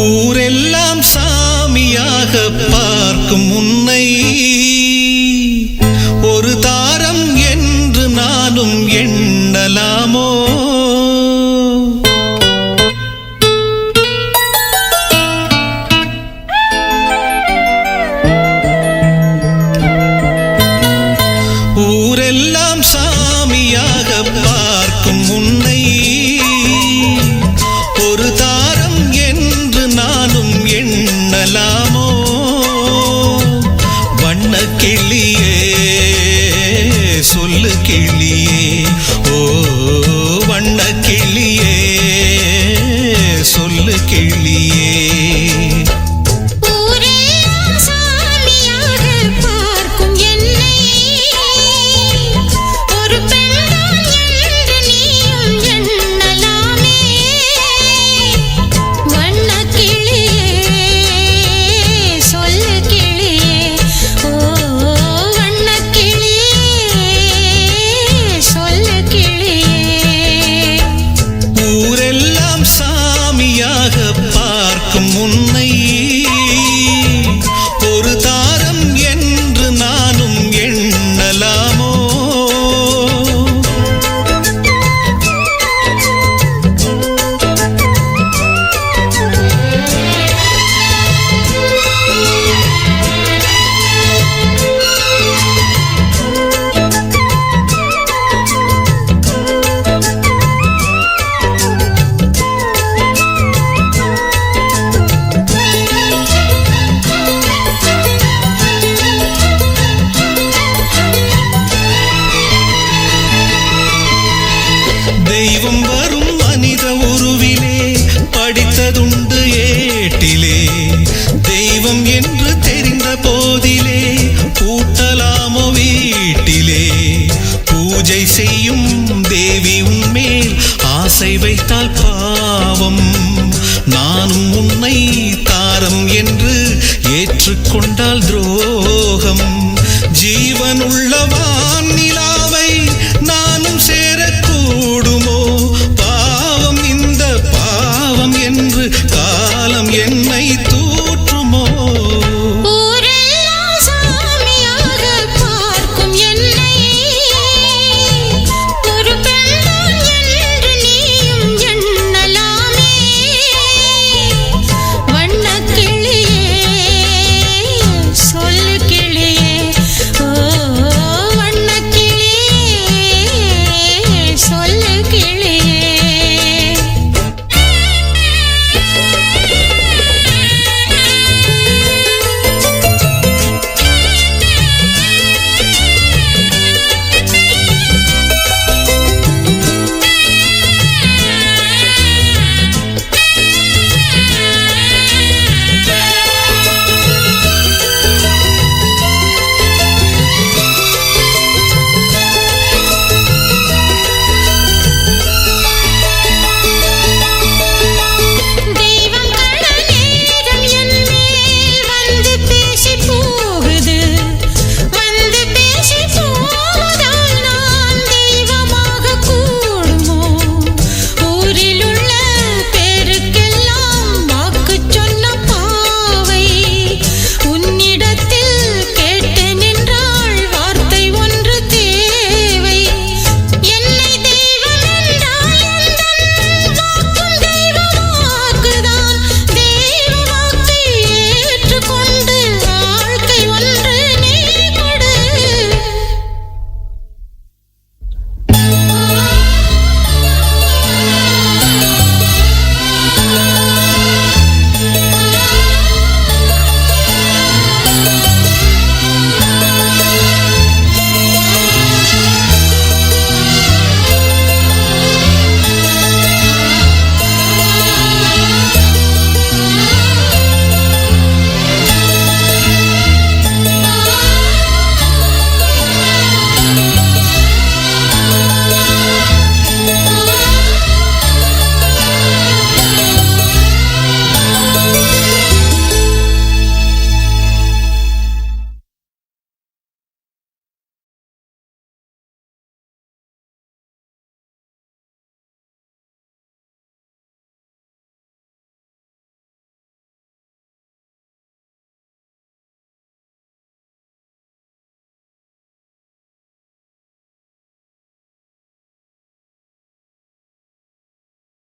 ஊரெல்லாம் சாமியாக பார்க்கும் உன்னை ஒரு தாரம் என்று நானும் எண்ணலாமோ ஊரெல்லாம் சாமியாக பார்க்கும் உன்னை ஒரு தாரம் என்று நானும் எண்ணலாமோ வண்ண செய்யும் தேவி உன்மேல் ஆசை வைத்தால் பாவம். நானும் உன்னை தாரம் என்று ஏற்றுக்கொண்டால் துரோகம். ஜீவனுள்ளவா